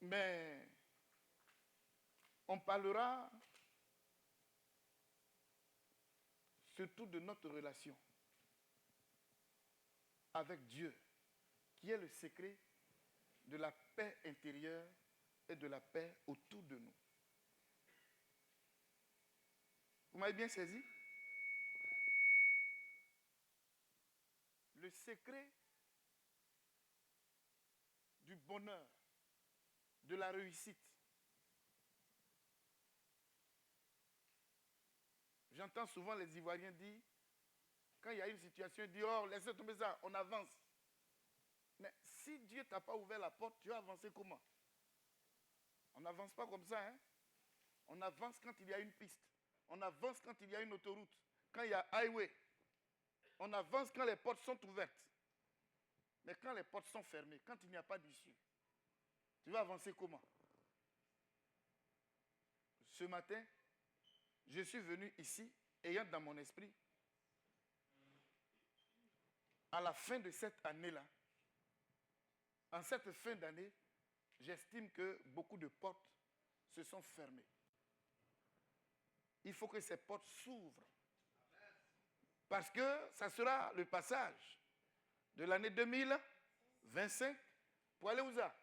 Mais on parlera surtout de notre relation avec Dieu, qui est le secret de la paix intérieure et de la paix autour de nous. Vous m'avez bien saisi? Le secret du bonheur, de la réussite. J'entends souvent les Ivoiriens dire, quand il y a une situation, ils disent, oh, laissez tomber ça, on avance. Mais si Dieu ne t'a pas ouvert la porte, tu vas avancer comment? On n'avance pas comme ça, hein? On avance quand il y a une piste. On avance quand il y a une autoroute. Quand il y a highway. On avance quand les portes sont ouvertes. Mais quand les portes sont fermées, quand il n'y a pas d'issue, tu vas avancer comment? Ce matin, je suis venu ici, ayant dans mon esprit, à la fin de cette année-là, en cette fin d'année, j'estime que beaucoup de portes se sont fermées. Il faut que ces portes s'ouvrent. Parce que ça sera le passage de l'année 2025 pour aller où ça?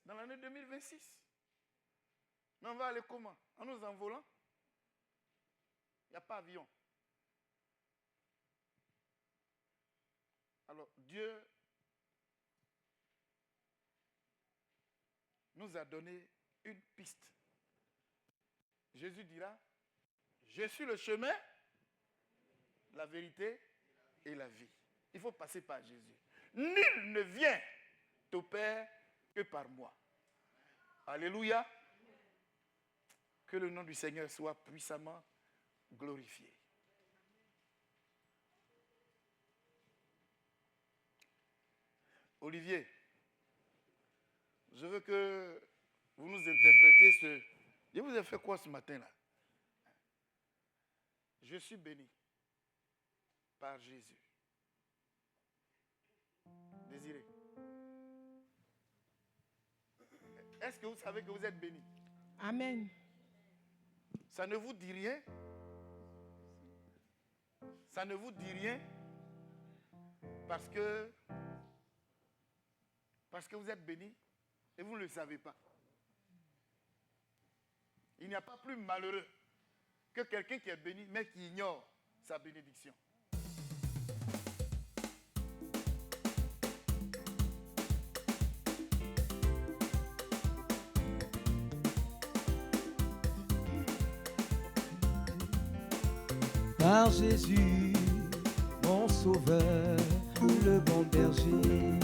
Dans l'année 2026. Mais on va aller comment? En nous envolant? Il n'y a pas avion. Alors Dieu nous a donné une piste. Jésus dira, je suis le chemin, la vérité et la vie. Il faut passer par Jésus. Nul ne vient au Père que par moi. Alléluia. Que le nom du Seigneur soit puissamment glorifié. Olivier, je veux que vous nous interprétiez ce... Je vous ai fait quoi ce matin-là? Je suis béni par Jésus. Désiré. Est-ce que vous savez que vous êtes béni? Amen. Ça ne vous dit rien? Ça ne vous dit rien? Parce que vous êtes béni et vous ne le savez pas. Il n'y a pas plus malheureux que quelqu'un qui est béni mais qui ignore sa bénédiction. Par Jésus, mon sauveur, le bon berger.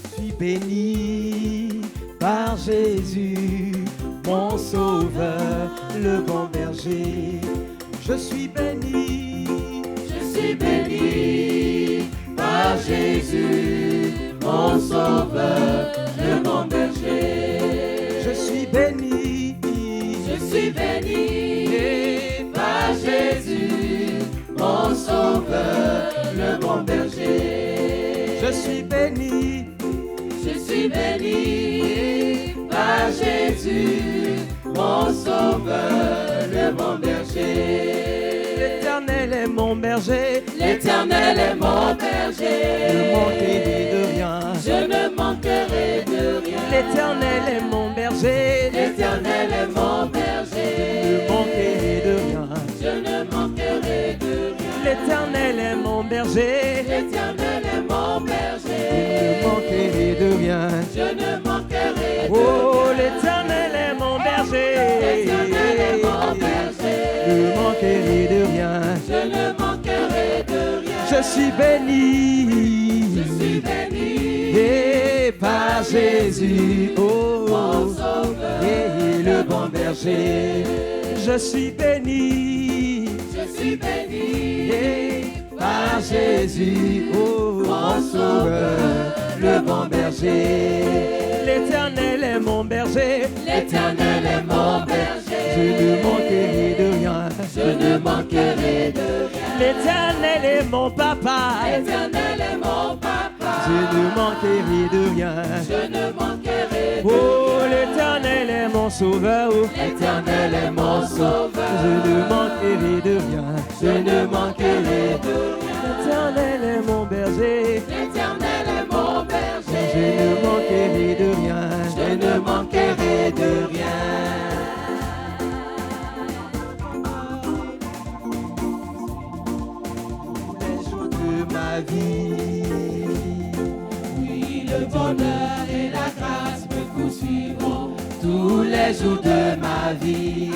Je suis béni par Jésus, mon sauveur, le bon berger. Je suis béni par Jésus, mon sauveur, le bon berger. Je suis béni par Jésus, mon sauveur, le bon berger. Je suis béni par Jésus, mon sauveur, le bon berger. L'Éternel est mon berger, l'Éternel est mon berger. Je ne manquerai de rien, L'Éternel est mon berger, l'Éternel est mon berger. Je ne manquerai de rien, L'Éternel est mon berger, l'Éternel est mon berger. Je ne manquerai de rien. Oh, l'Éternel est mon berger, l'Éternel est mon berger. Je ne manquerai de rien. Je suis béni par Jésus, oh, mon sauveur, et le bon berger. Je suis béni par Jésus, oh, mon sauveur, le bon berger. L'Éternel est mon berger, l'Éternel est mon berger. Je ne manquerai de rien, je ne manquerai de rien. L'Éternel est mon papa, l'Éternel est mon papa. Je ne manquerai de rien. Je ne manquerai de rien. Oh, l'Éternel est mon sauveur. L'Éternel est mon sauveur. Je ne manquerai de rien. Je ne manquerai de rien. L'Éternel est mon berger. L'Éternel est mon berger. Je ne manquerai de rien. Je ne manquerai de rien. Les jours de ma vie. Oui, le bonheur et la grâce me poursuivront tous les jours de ma vie.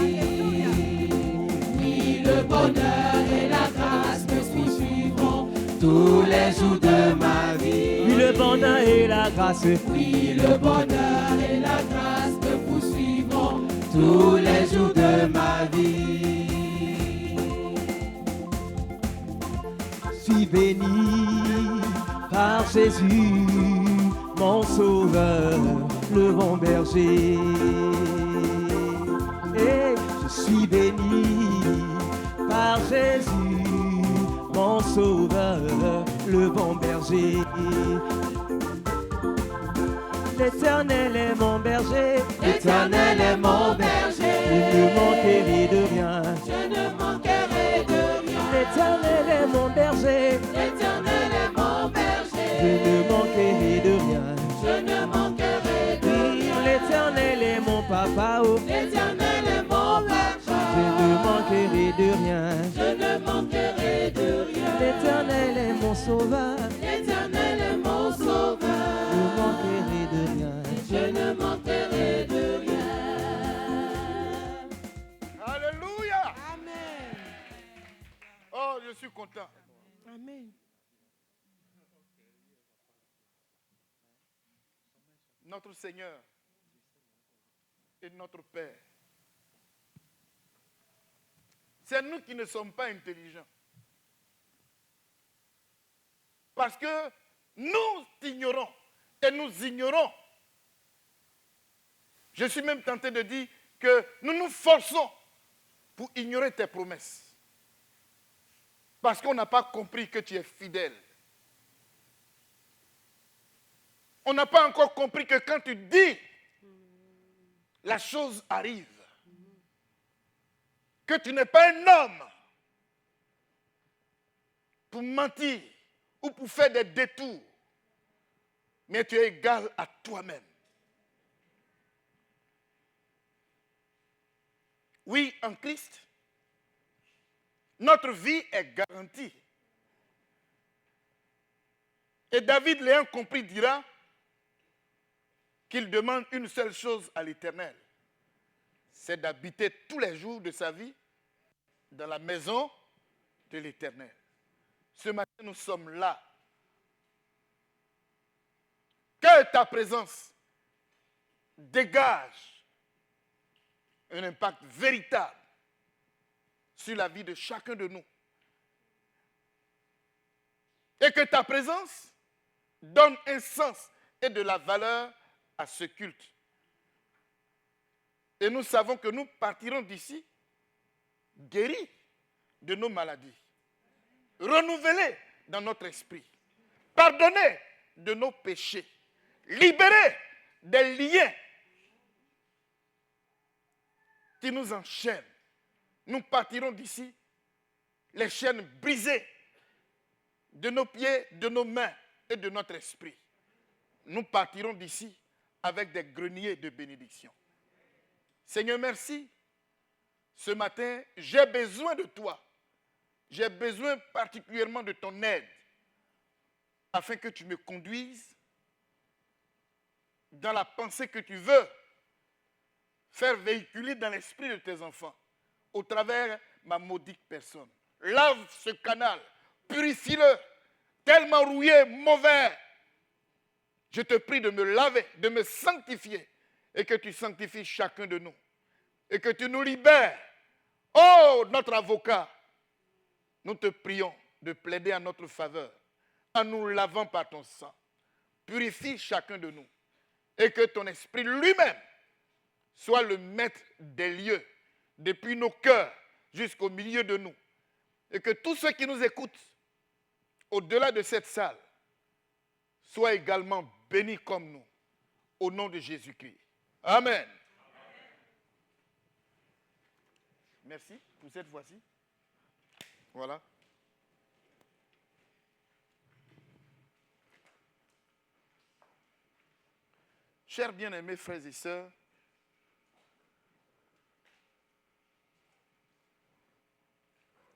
Oui, le bonheur et la grâce me poursuivront tous les jours de ma vie. Oui, le bonheur et la grâce. Oui, le bonheur et la grâce me poursuivront tous les jours de ma vie. Je suis béni par Jésus, mon sauveur, le bon berger. Et je suis béni par Jésus, mon sauveur, le bon berger. L'Éternel est mon berger. L'Éternel est mon berger. Je ne manquerai de rien. Je ne manquerai de rien. L'Éternel est mon berger. L'Éternel est mon berger. Je ne manquerai de rien. Je ne manquerai de rien. L'Éternel est mon papa. Oh. L'Éternel est mon berger. Je ne manquerai de rien. Je ne manquerai de rien. L'Éternel est mon sauveur. L'Éternel est mon sauveur. Je ne manquerai de rien. Je ne manquerai de rien. Alléluia. Amen. Oh, je suis content. Amen. Notre Seigneur et notre Père. C'est nous qui ne sommes pas intelligents. Parce que nous t'ignorons et nous ignorons. Je suis même tenté de dire que nous nous forçons pour ignorer tes promesses. Parce qu'on n'a pas compris que tu es fidèle. On n'a pas encore compris que quand tu dis, la chose arrive. Que tu n'es pas un homme pour mentir ou pour faire des détours, mais tu es égal à toi-même. Oui, en Christ, notre vie est garantie. Et David, l'ayant compris, dira qu'il demande une seule chose à l'Éternel, c'est d'habiter tous les jours de sa vie dans la maison de l'Éternel. Ce matin, nous sommes là. Que ta présence dégage un impact véritable sur la vie de chacun de nous. Et que ta présence donne un sens et de la valeur à ce culte. Et nous savons que nous partirons d'ici guéris de nos maladies, renouvelés dans notre esprit, pardonnés de nos péchés, libérés des liens qui nous enchaînent. Nous partirons d'ici, les chaînes brisées de nos pieds, de nos mains et de notre esprit. Nous partirons d'ici avec des greniers de bénédiction. Seigneur, merci. Ce matin, j'ai besoin de toi. J'ai besoin particulièrement de ton aide afin que tu me conduises dans la pensée que tu veux faire véhiculer dans l'esprit de tes enfants au travers ma maudite personne. Lave ce canal, purifie-le, tellement rouillé, mauvais. Je te prie de me laver, de me sanctifier et que tu sanctifies chacun de nous et que tu nous libères. Oh, notre avocat, nous te prions de plaider en notre faveur en nous lavant par ton sang. Purifie chacun de nous et que ton esprit lui-même soit le maître des lieux depuis nos cœurs jusqu'au milieu de nous. Et que tous ceux qui nous écoutent au-delà de cette salle soient également bénis comme nous, au nom de Jésus-Christ. Amen. Merci pour cette fois-ci. Voilà. Chers bien-aimés frères et sœurs,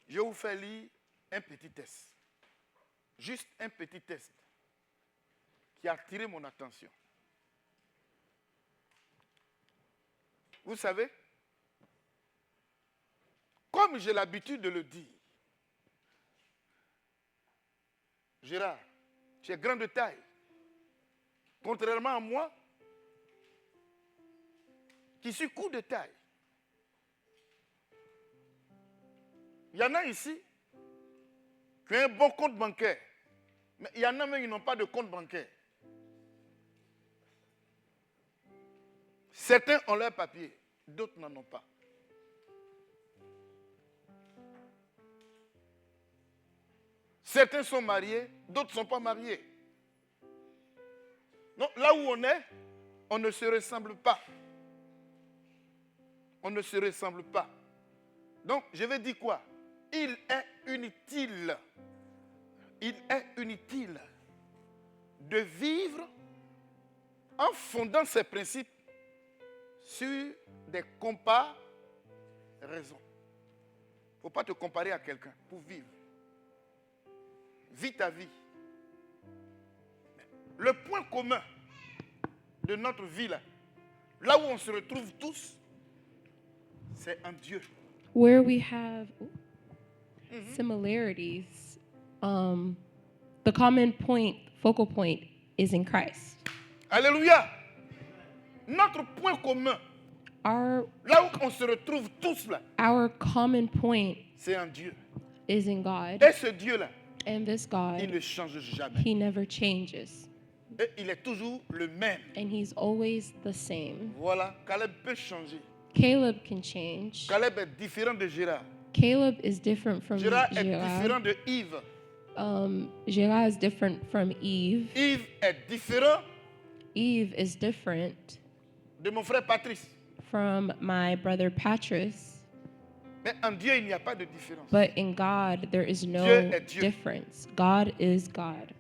je vous fais lire un petit test. Juste un petit test qui a attiré mon attention. Vous savez, comme j'ai l'habitude de le dire, Gérard, tu es grand de taille. Contrairement à moi, qui suis court de taille. Il y en a ici qui ont un bon compte bancaire. Mais il y en a même qui n'ont pas de compte bancaire. Certains ont leur papier, d'autres n'en ont pas. Certains sont mariés, d'autres ne sont pas mariés. Donc là où on est, on ne se ressemble pas. On ne se ressemble pas. Donc je vais dire quoi? Il est inutile de vivre en fondant ses principes sur des comparaisons. Il ne faut pas te comparer à quelqu'un pour vivre. Vis ta vie. Le point commun de notre vie, là où on se retrouve tous, c'est en Dieu. Where we have similarities, the common point, focal point, is in Christ. Alléluia. Notre point commun, Our là où on se retrouve tous là, common point c'est en Dieu. is in God, Et ce Dieu-là, and this il God, ne change jamais. He never changes, Et il est toujours le même. and He's always the same. Voilà, Caleb peut changer. Caleb can change. Caleb est différent de Gérard. Caleb is different from Gérard est différent Gerard. de Yves. Gerard is different from Eve. Yves est différent Eve is different de mon frère Patrice. from my brother Patrice. Mais en Dieu, il n'y a pas de différence. But in God, there is no Dieu est Dieu. difference. God is God.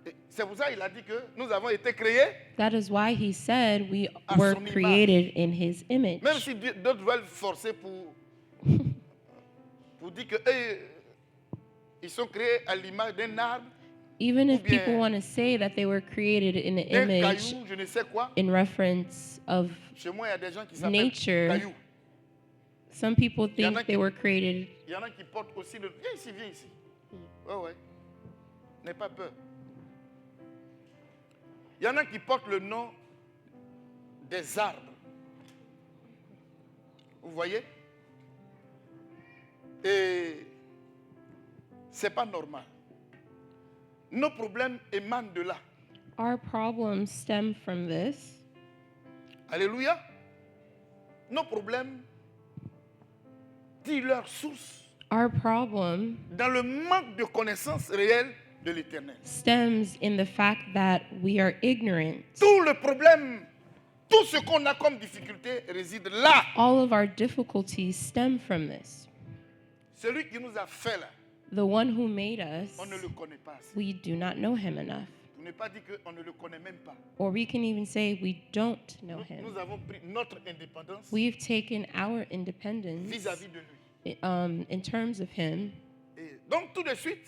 Et c'est pour ça qu'il a dit que nous avons été créés, That is why He said we À were son image. created in His image. même si d'autres veulent forcer pour dire que ils sont créés à l'image d'un arbre, Even ou if people bien want to say that they were created in the d'un image caillou, je ne sais quoi. in reference of, Chez moi, il y a des gens qui s'appellent nature. caillou. some people y en a think qui- they were created. Il y en a qui portent aussi le... Viens ici, viens ici. Ouais, ouais. N'aie pas peur. Il y en a qui portent le nom des arbres. Vous voyez? Et c'est pas normal. Nos problèmes émanent de là. Our problems stem from this. Alléluia. Nos problèmes tirent leur source Our problem dans le manque de connaissance réelle de l'Éternel. stems in the fact that we are ignorant. Tout le problème, tout ce qu'on a comme difficulté réside là. All of our difficulties stem from this. Celui qui nous a fait là, The one who made us, on ne le connaît pas assez. we do not know him enough. Pour ne pas dire qu'on ne le connaît même pas. Or we can even say we don't know him. Nous avons pris notre indépendance We've taken our independence vis-à-vis de lui. in terms of him. Et donc tout de suite,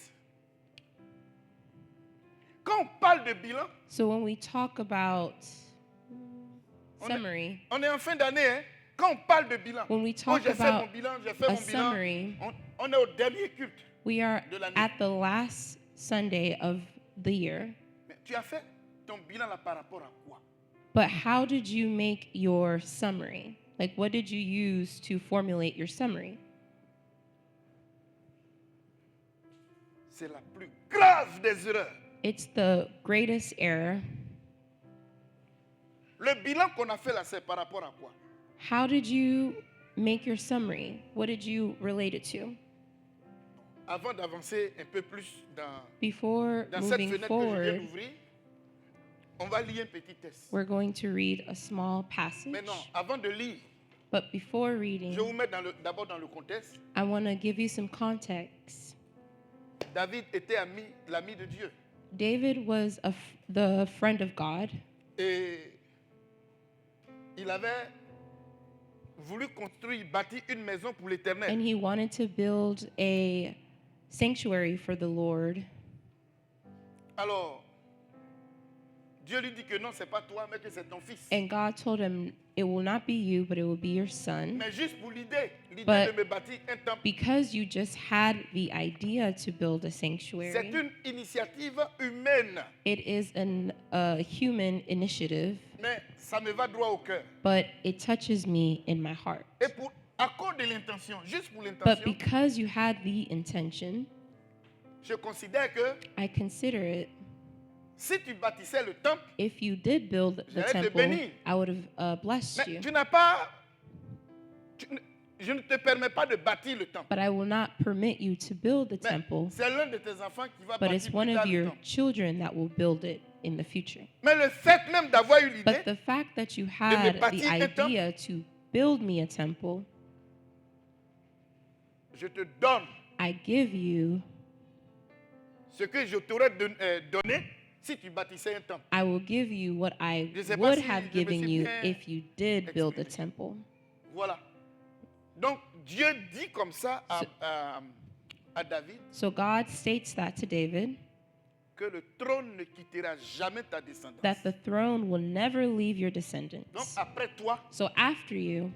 quand on parle de bilan, So when we talk about On est- summary, on est en fin d'année, hein? Quand on parle de bilan, When we oh, talk j'ai fait mon about bilan, j'ai fait a mon bilan, summary, on est au dernier culte. we are de l'année. at the last Sunday of the year. Mais tu as fait ton bilan là par rapport à quoi? But how did you make your summary? Like, what did you use to formulate your summary? C'est la plus grave des erreurs. It's the greatest error. Le bilan qu'on a fait là, c'est par rapport à quoi? How did you make your summary? What did you relate it to? Avant d'avancer un peu plus dans Before cette moving fenêtre que je viens forward, d'ouvrir, On va lire un petit texte. We're going to read a small passage. Maintenant, avant de lire, But before reading, je vais vous mettre d'abord dans le contexte. I want to give you some context. David était l'ami de Dieu. David was the friend of God, Et il avait voulu bâtir une maison pour l'Éternel. and he wanted to build a sanctuary for the Lord. Alors, Dieu lui dit que non, c'est pas toi, mais que c'est ton fils. And God told him, it will not be you, but it will be your son. Mais juste pour l'idée But de me bâtir un temple. Because you just had the idea to build a C'est sanctuary, une initiative humaine, it is a human initiative, mais ça me va droit au cœur. but it touches me in my heart. Et à cause de l'intention, juste pour But l'intention, because you had the intention, je considère que I consider it, si tu bâtissais le temple, if you did build the J'allais te temple, bénir. I would have blessed mais you. tu n'as pas, je ne te permets pas de bâtir le temple. But I will not permit you to build the Mais temple, c'est l'un de tes enfants qui va but it's bâtir one plus of tard le your temple. children that will build it in the future. Mais le fait même d'avoir eu l'idée, But the fact that you had the bâtir un temple, idea to build me a temple, je te donne I give you, ce que je t'aurais donné si tu bâtissais un temple. I will give you what I Je sais pas would si have je me given suis you bien if you did build the exprimé. temple. Voilà. Donc, Dieu dit comme ça à David So God states that to David, que le trône ne quittera jamais ta descendance. that the throne will never leave your Donc, descendants. après toi, So after you,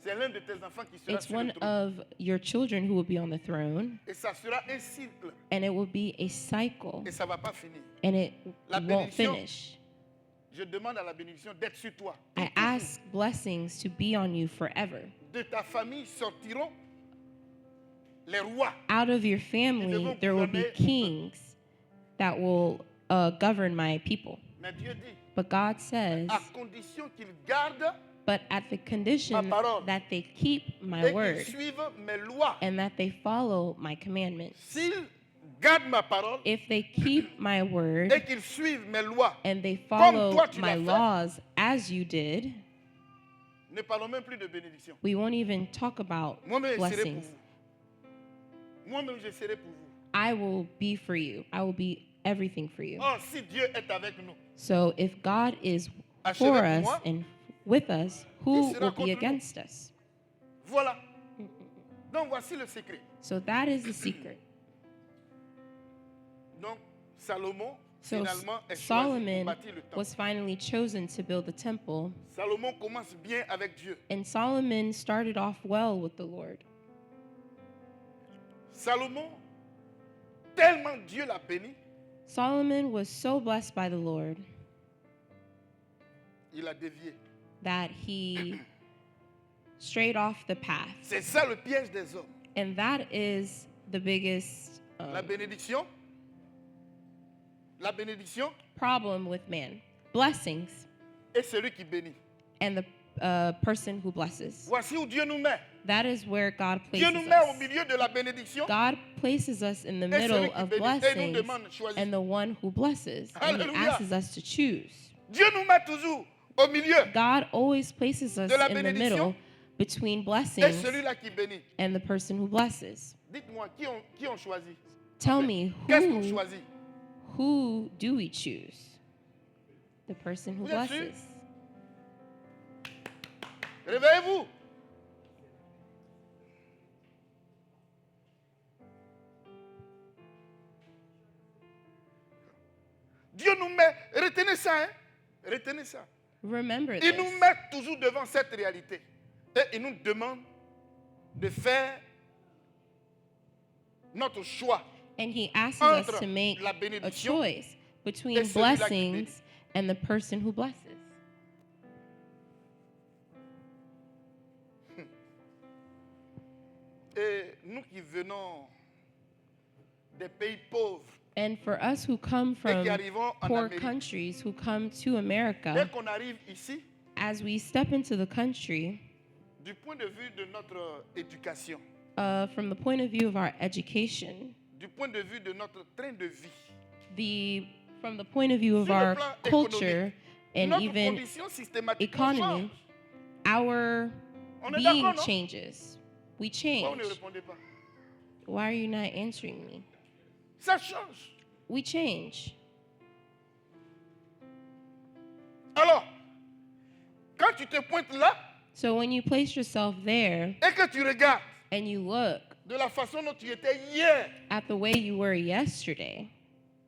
c'est l'un de tes enfants qui sera it's sur one le trône. of your children who will be on the throne, Et ça sera un cycle. and it will be a cycle, Et ça ne va pas finir. and it La won't bénédiction. finish. Je demande à la bénédiction d'être sur toi. I ask blessings to be on you forever. De ta famille sortiront les rois. Out of your family, there will be kings that will govern my people. Mais Dieu dit, But God says, à condition qu'ils gardent but at the condition Ma parole. that they keep my et word qu'ils suivent mes lois. and that they follow my commandments. S'ils gardent ma parole If they keep my et word qu'ils suivent mes lois, and they follow toi, tu my l'as fait. laws as you did, ne parlons même plus de bénédiction. we won't even talk about Moi-même, je serai pour blessings. vous. Moi-même, je serai pour vous. I will be for you. I will be everything for you. Oh, si Dieu est avec nous, So if God is Achevez for pour us moi. and with us, who sera will contre be nous? against us? voilà. Donc, voici le secret. So that is the secret. Donc, Salomon, So finalement, est choisi pour Solomon bâtir le temple. was finally chosen to build the temple, Salomon commence bien avec Dieu. and Solomon started off well with the Lord. Salomon, tellement Dieu l'a béni, Solomon was so blessed by the Lord il a dévié. that he strayed off the path. C'est ça le piège des hommes. And that is the biggest La bénédiction, problem with man. Blessings est celui qui bénit. and the person who blesses. Voici où Dieu nous met. That is where God Dieu places nous met au us. milieu de la bénédiction God places us in the et celui middle qui of bénit. Et nous blessings demande de choisir. and the one who blesses. And he Hallelujah. asks us to choose. Dieu nous met toujours au milieu God always places us De la in the bénédiction middle between et blessings celui-là qui bénit. and the person who blesses. Dites-moi, qui ont choisi? Tell me, Qu'est-ce qu'on choisit? who do we choose? The person who Vous êtes sûr? blesses. Réveillez-vous. Dieu nous met, retenez ça, hein? Retenez ça. Remember Il nous this. met toujours devant cette réalité. Et il nous demande de faire notre choix. And he asks us Entre to make la a bénédiction choice between et celui-là qui blessings and the person who blesses. Et nous qui venons des pays pauvres And for us who come et from qui arrivons en poor Amérique, countries, who come to dès America, qu'on arrive ici, as we step into the country, du point de vue de notre éducation, from the point of view of our education, du point de vue de notre train de vie, from the point of view of Sur le our plan culture and Notre even condition systématiquement economy, change. our On est being d'accord, non? changes. We Pourquoi vous ne change. répondez pas? Why are you not answering me? Ça change. We change. Alors, quand tu te pointes là So when you place yourself there et que tu regardes and you look de la façon dont tu étais hier at the way you were yesterday,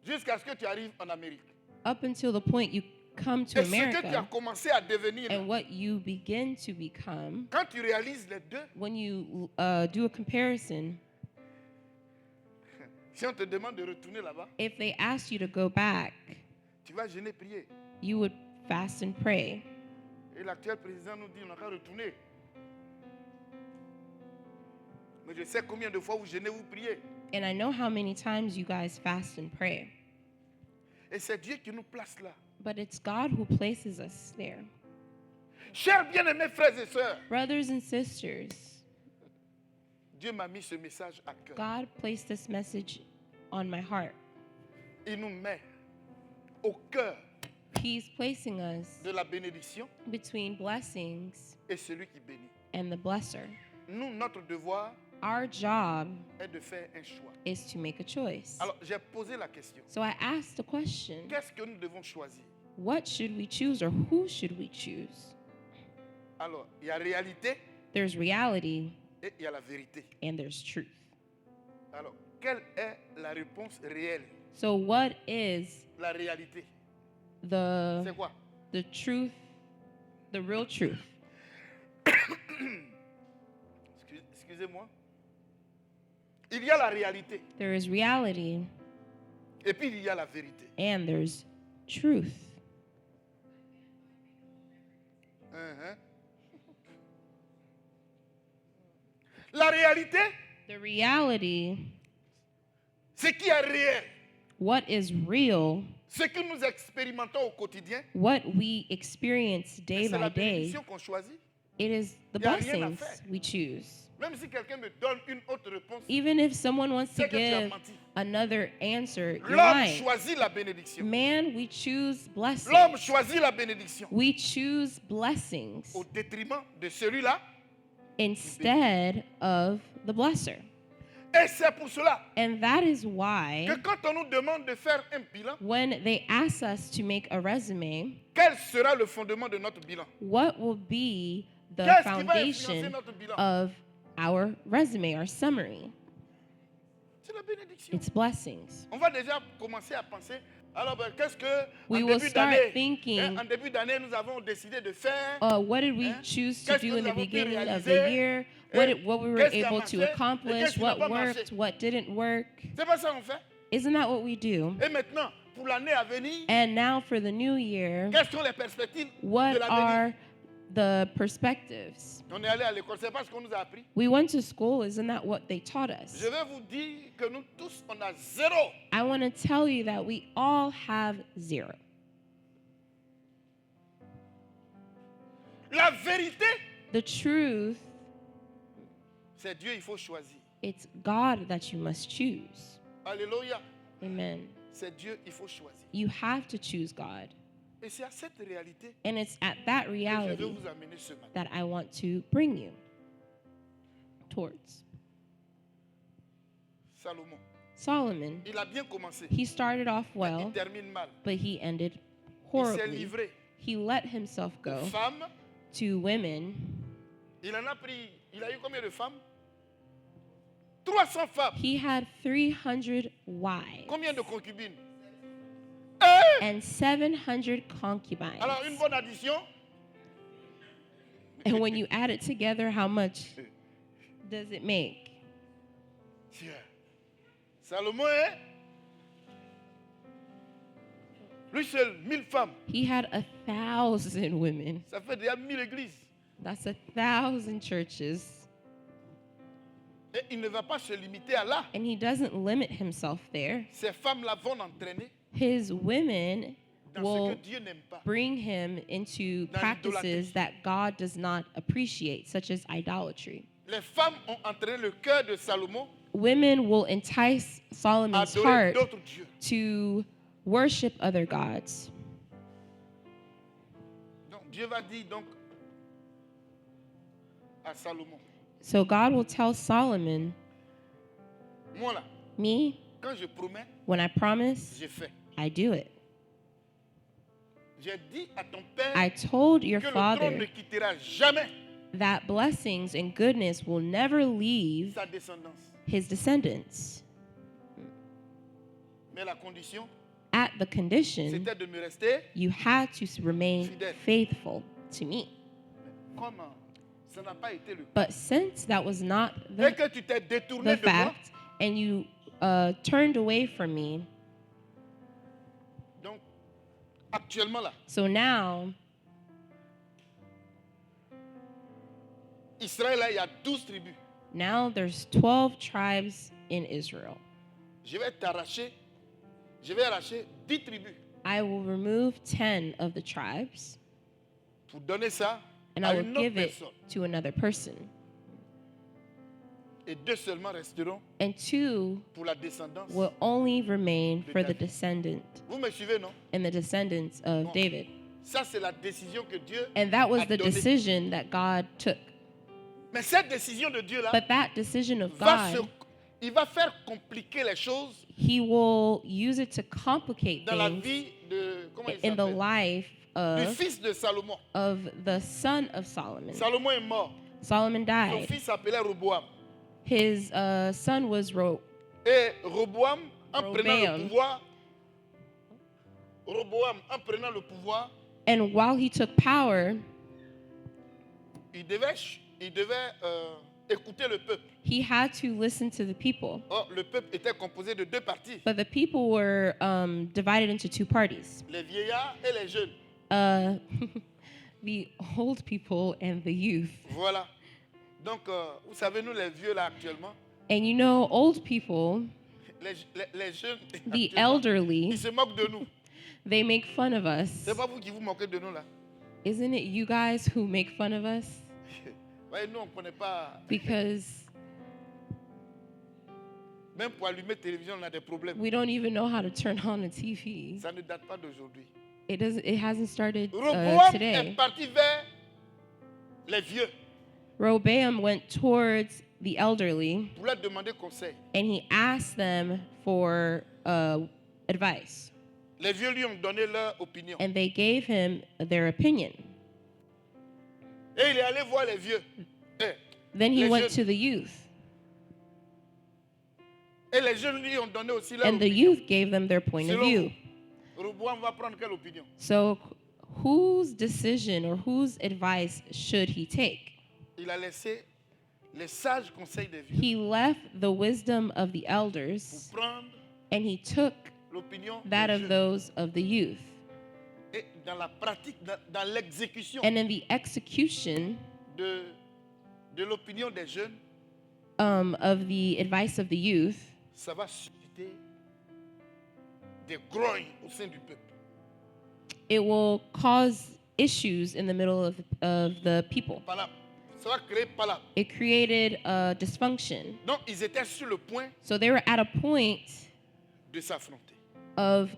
jusqu'à ce que tu arrives en Amérique, up until the point you come to et ce que tu as America commencé à devenir, and what you begin to become, quand tu réalises les deux, when you do a comparison, si on te demande de retourner là-bas, if they asked you to go back, tu vas jeûner, prier. you would fast and pray. Et l'actuel président nous dit on n'a qu'à retourner. Mais je sais combien de fois vous jeûnez, vous priez. And I know how many times you guys fast and pray. Et c'est Dieu qui nous place là. But it's God who places us there. Chers bien-aimés frères et sœurs, Brothers and sisters, Dieu m'a mis ce message à cœur. God placed this message on my heart. Il nous met au cœur He's placing us de la bénédiction between blessings et celui qui bénit. and the blesser. Nous, notre devoir Our job est de faire un choix. is to make a choice. Alors, j'ai posé la question. So I asked the question, Qu'est-ce que nous devons choisir? what should we choose or who should we choose? Alors, il y a réalité There's reality et il y a la vérité. and there's truth. Alors, quelle est la réponse réelle? So what is La réalité, the c'est quoi? truth, the real truth? Excusez-moi. Il y a la réalité There is reality et puis il y a la vérité. and there's truth. Uhum. La réalité, The reality, ce qui est réel, what is real, ce que nous expérimentons au quotidien, what we experience day c'est by la day, bénédiction qu'on choisit. it is the Y a rien à blessings faire. we choose. Même si quelqu'un me donne une autre réponse, Even if someone wants to c'est que tu as give menti. another answer, you're L'homme lying. choisit la bénédiction. Man, we choose blessings. L'homme choisit la bénédiction We choose blessings au détriment de celui-là. instead of the blesser. Et c'est pour cela And that is why que quand on nous demande de faire un bilan, when they ask us to make a resume, quel sera le fondement de notre bilan? what will be the Qu'est-ce qui va influencer foundation notre bilan? of our resume, our summary? C'est la bénédiction. It's blessings. On va déjà commencer à penser. Alors, qu'est-ce que We en will début start d'année, thinking, en début d'année, nous avons décidé de faire. what did we Hein? choose to Qu'est-ce do que in nous the avons pu beginning of the réaliser? year? Et What we were qu'est-ce qui a able marché? to Et accomplish? qu'est-ce qui n'a What pas marché? worked? What didn't work? C'est pas ça qu'on fait. Isn't that what we do? Et maintenant, pour l'année à venir, And now for the new year, quelles sont les perspectives what de l'avenir? are the perspectives? On est allé à l'école, c'est pas ce qu'on nous a appris. We went to school, isn't that what they taught us? Je vais vous dire que nous tous, on a zéro. I want to tell you that we all have zero. La vérité, The truth, c'est Dieu, il faut choisir. it's God that you must choose. Alléluia. Amen. C'est Dieu, il faut choisir. You have to choose God. Et c'est à cette réalité And it's at that que je vais reality vous amener ce matin. that I want to bring you towards. Salomon, Solomon, il a bien commencé. he started off Il well, termine mal. but he ended Il s'est horribly. livré He let himself aux go femmes. to women. Il en a pris, il a eu combien de femmes? 300 femmes. He had 300 wives Combien de concubines? and 700 concubines. Alors, une bonne addition, And when you add it together, how much does it make? tiens, Salomon, hein? Lui seul, 1000 femmes. He had 1,000 women. Ça fait déjà 1000 églises. That's 1,000 churches. Et il ne va pas se limiter à là. And he doesn't limit himself there. Ces femmes-là vont l'entraîner His women dans ce will que Dieu n'aime pas. bring him into Dans practices l'idolâtrie. that God does not appreciate, such as idolatry. Les femmes ont entraîné le cœur de Salomon Women will entice à Solomon's adorer heart d'autres dieux. to worship other gods. Donc Dieu va dire donc à Salomon, So God will tell Solomon, moi là, me, quand je promets, when I promise, je fais. I do it. J'ai dit à ton père I told your que le trône ne father quittera jamais that blessings and goodness will never leave sa descendance. his descendants. Mais la condition, At the condition, c'était de me rester. you had to remain Fidèle. faithful to me. Comme ça n'a pas été le cas. But since that was not Et the, que tu t'es détourné the de moi, fact, and you turned away from me, donc actuellement là, so now Israël là, il y a 12 tribus. there's 12 tribes in Israel. Je vais t'arracher, je vais arracher 10 tribus I will remove 10 of the tribes, pour donner ça and à I will une autre give it personne. to another person. Et 2 seulement resteront And 2 pour la descendance. will only remain for the David. descendant Vous me suivez, non? and the descendants of Bon. David. Ça, c'est la décision que Dieu And that was a the donnée. decision that God took. Mais cette décision de Dieu là, But that decision of va God, il va faire compliquer les choses He will use it to complicate dans la things vie de, comment il in the s'appelle? life Du of fils de Salomon. the son of Solomon. Salomon est mort. Solomon Son died. fils s'appelait Roboam. His son was Et Roboam, en prenant le Roboam. pouvoir, Roboam, en prenant le pouvoir, and while he took power, il devait écouter le peuple. he had to listen to the people. Or, le peuple était composé de 2 parties, But the people were divided into 2 parties. les vieillards et les jeunes. The old people and the youth. Voilà. Donc, vous savez, nous les vieux là actuellement, And you know, old people, les jeunes, the actuellement, elderly, ils se moquent de nous. they make fun of us. C'est pas vous qui vous moquez de nous là. Isn't it you guys who make fun of us? Ouais, nous, on ne connaît pas. Because Même pour allumer la télévision, on a des problèmes. we don't even know how to turn on a TV. Ça ne date pas d'aujourd'hui. It hasn't started Roboam est today. parti vers les vieux Rehoboam went towards the elderly pour leur demander conseil. and he asked them for advice. Les vieux lui ont donné leur opinion. And they gave him their opinion. Et il est allé voir les vieux. Then he Les went jeunes. to the youth. Et les jeunes lui ont donné aussi leur And the opinion. youth gave them their point of Selon view. vous, Roboam va prendre quelle opinion? So whose decision or whose advice should he take? Il a laissé les sages conseils des vieux He left the wisdom of the pour elders prendre and he took l'opinion that des of jeunes. those of the youth. Et dans la pratique, dans l'exécution And in the execution de l'opinion des jeunes, of the advice of the youth, ça va susciter des grognes au sein du peuple. it will cause issues in the middle of the people. Palabre. Ça va créer palabre. It created a dysfunction. Donc, ils étaient sur le point So they were at a point de s'affronter. of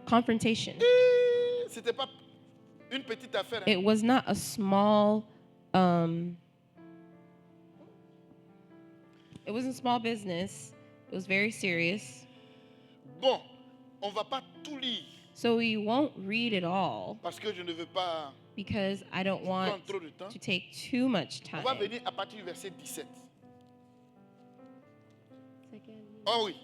confrontation. Et c'était pas une petite affaire. Hein. It was not a small it wasn't small business. It was very serious. Bon, on va pas tout lire So we won't read it all parce que je ne veux pas because I don't prendre want trop de temps. to take too much On va time. venir à partir du verset 17. Oh oui.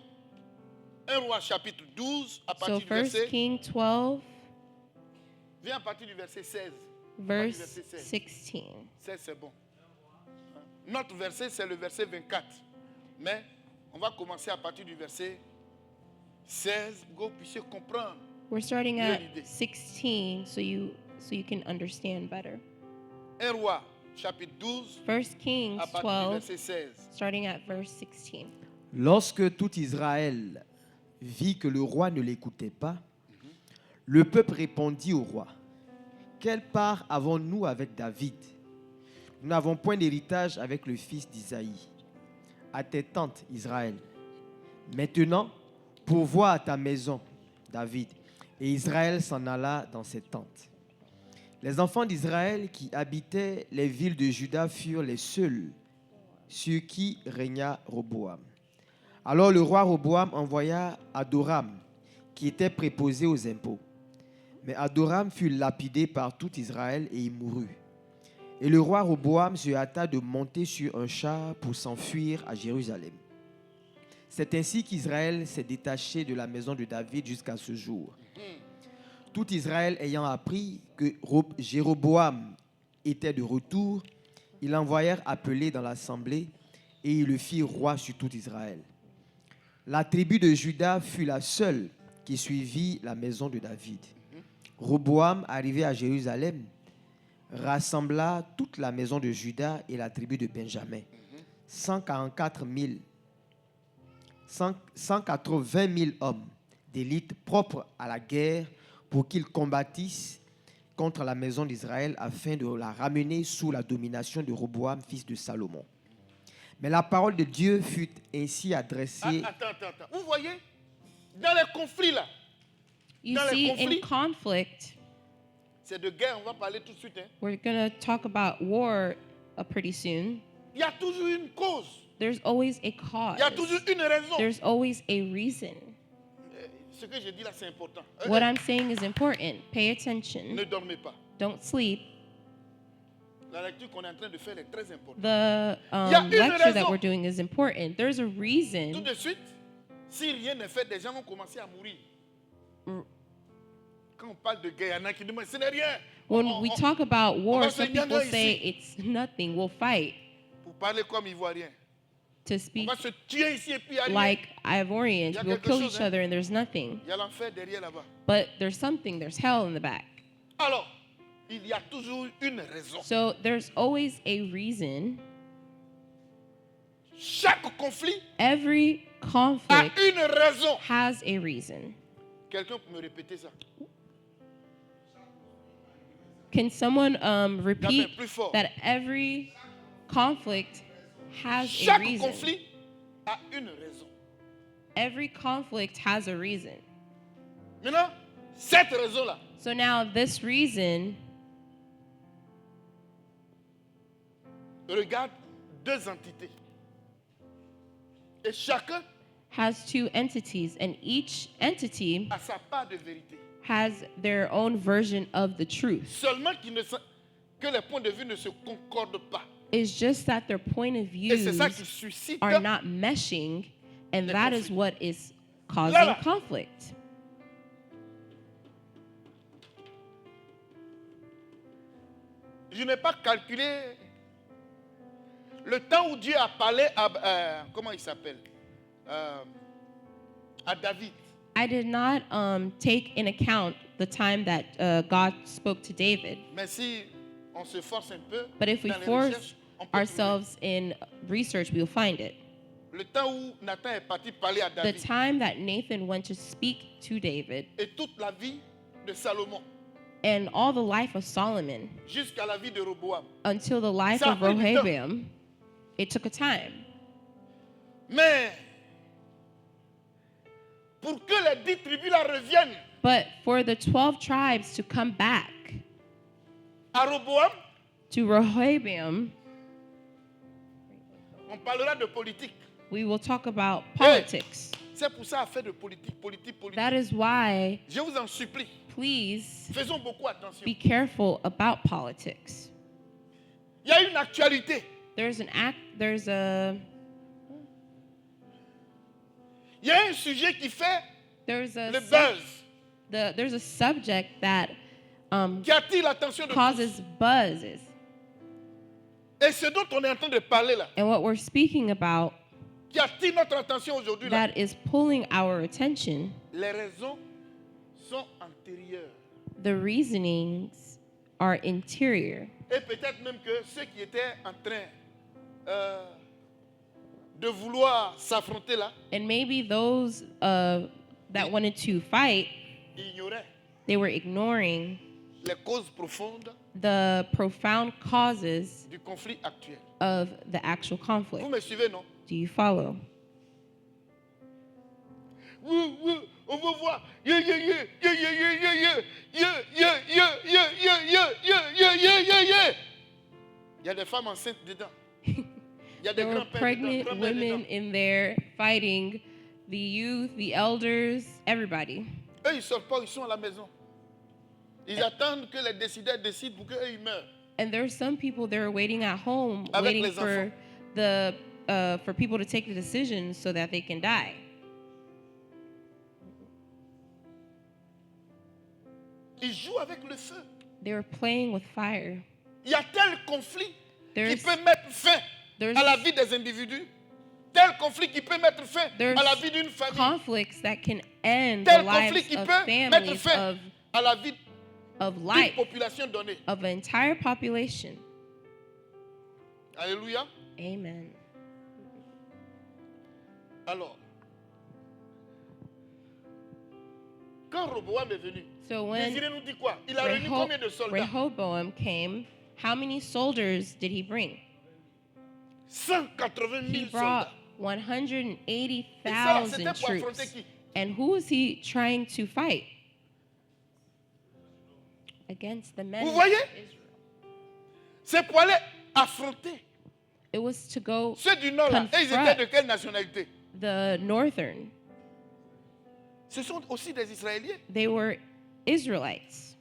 1 Roi chapitre 12 à So partir du 1 verset. King 12 Viens à partir du verset 16. verse verset 16. 16. 16 c'est bon. Notre verset c'est le verset 24. Mais on va commencer à partir du verset 16 pour que vous puissiez comprendre. We're starting Mieux at l'idée. 16 so you can understand better. 1 Roi chapitre 12 1 Kings à partir du 12 verset 16. starting at verse 16. Lorsque tout Israël vit que le roi ne l'écoutait pas, le peuple répondit au roi: quelle part avons-nous avec David? Nous n'avons point d'héritage avec le fils d'Isaïe. À tes tentes, Israël. Maintenant, pourvois à ta maison, David, Et Israël s'en alla dans ses tentes. Les enfants d'Israël qui habitaient les villes de Juda furent les seuls sur qui régna Roboam. Alors le roi Roboam envoya Adoram, qui était préposé aux impôts. Mais Adoram fut lapidé par tout Israël et y mourut. Et le roi Roboam se hâta de monter sur un char pour s'enfuir à Jérusalem. C'est ainsi qu'Israël s'est détaché de la maison de David jusqu'à ce jour. Tout Israël ayant appris que Jéroboam était de retour, ils l'envoyèrent appeler dans l'assemblée et ils le firent roi sur tout Israël. La tribu de Juda fut la seule qui suivit la maison de David. Roboam, arrivé à Jérusalem, rassembla toute la maison de Juda et la tribu de Benjamin, 180 000 hommes d'élite propres à la guerre pour qu'ils combattissent contre la maison d'Israël afin de la ramener sous la domination de Roboam, fils de Salomon. Mais la parole de Dieu fut ainsi adressée. Attends. Vous voyez, dans les conflits là, You Dans les see, in conflits. conflict, c'est de guerre, on va parler tout de suite. Hein. we're going to talk about war pretty soon. Il y a toujours une cause, There's always a cause. il y a toujours une raison. There's always a reason. Ce que je dis là, c'est important. What I'm saying is important. Pay attention. Ne dormez pas. Don't sleep. La lecture qu'on est en train de faire est très importante. The Il y a une lecture that raison. we're doing is important. There's a Tout reason. de suite, si rien n'est fait, des gens vont commencer à mourir. Quand on parle de guerre, il y en a qui demandent, ce n'est rien. When we talk about war, va some se people gagner say ici. it's nothing. We'll fight. Pour parler comme Ivoirien. To On speak va se tuer ici et puis il y a rien. like Ivorians, Il y a we'll quelque kill chose, each hein. other and there's nothing. Il y a l'enfer derrière là-bas. But there's something, there's hell in the back. Alors, il y a toujours une raison. So there's always a reason. Chaque conflit Every a conflict une raison. has a reason. Quelqu'un peut me répéter ça? Can someone repeat Plus fort. that every conflict has a Chaque reason? conflit a une raison. Every conflict has a reason. Maintenant, cette raison-là, So now this reason regarde deux entités. Et chacun has two entities, and each entity a sa part de vérité. has their own version of the truth. Seulement que les points de vue ne se concordent pas. It's just that their point of Et c'est ça qui views suscite are not meshing, and Les that is conflits. what is causing Là. conflict. Je n'ai pas calculé le temps où Dieu a parlé à, comment il s'appelle, à David. I did not take in account the time that God spoke to David. Mais si on se force un peu But if we dans les force recherches, on peut ourselves in research, we'll find it. trouver. Le temps où Nathan est parti parler à The David time that Nathan went to speak to David et toute la vie de Salomon and all the life of Solomon jusqu'à la vie de Roboam. until the life Ça a of pris du temps. Rehoboam, it took a time. Mais pour que les 10 tribus là reviennent But for the 12 tribes to come back à Roboam, to Rehoboam, on parlera de politique. we will talk about politics. C'est pour ça à faire de politique. That is why, Je vous en supplie, please faisons beaucoup attention. be careful about politics. Il y a une actualité. There's Il y a un sujet qui fait there's a le buzz, there's a subject that qui attire l'attention de tous. causes buzzes. Et ce dont on est en train de parler là, And what we're speaking about qui attire notre attention aujourd'hui là, that is pulling our attention, les raisons sont antérieures. the reasonings are interior. Et peut-être même que ceux qui étaient en train de vouloir s'affronter là, And maybe those that wanted to fight, ignoraient they were ignoring les causes profondes the profound causes du conflit actuel. of the actual Vous conflict. me suivez, non? Do you follow? On veut voir. Yeah, yeah, yeah, yeah, yeah, yeah, yeah, yeah, yeah, yeah, yeah, yeah, yeah, yeah, yeah, yeah, yeah, yeah, yeah. Il y a des femmes enceintes dedans. Il y a des There were grands-pères dedans, pregnant grands-mères women dedans. in there fighting the youth, the elders, everybody. Eux, ils ne sortent pas, ils sont à la maison. Ils attendent que les décideurs décident pour qu'eux, ils meurent. And there's some people that are waiting at home, Avec waiting les for for people to take the decisions so that they can die. Ils jouent avec le feu. They were playing with fire. Il y a tel conflit qui There's peut mettre fin there's à la vie des individus. Tel conflit qui peut mettre fin there's à la vie d'une famille. conflicts that can end the Tel lives conflit qui of peut mettre families, fin à la vie of d'une life, population donnée. of an entire population. Alléluia. Amen. Alors, quand Roboam est venu, So when Désiré nous dit quoi? Il a réuni combien de soldats? Rehoboam came, how many soldiers did he bring? 180 He 000 brought soldats. Et ça, 180,000 c'était pour affronter troops. qui? And who was he trying to fight? Against the men Vous of voyez? Israel. C'est pour aller affronter. It was to go Ceux du Nord, là, et ils étaient de quelle nationalité? the northern. Ce sont aussi des Israéliens. They were Israelites.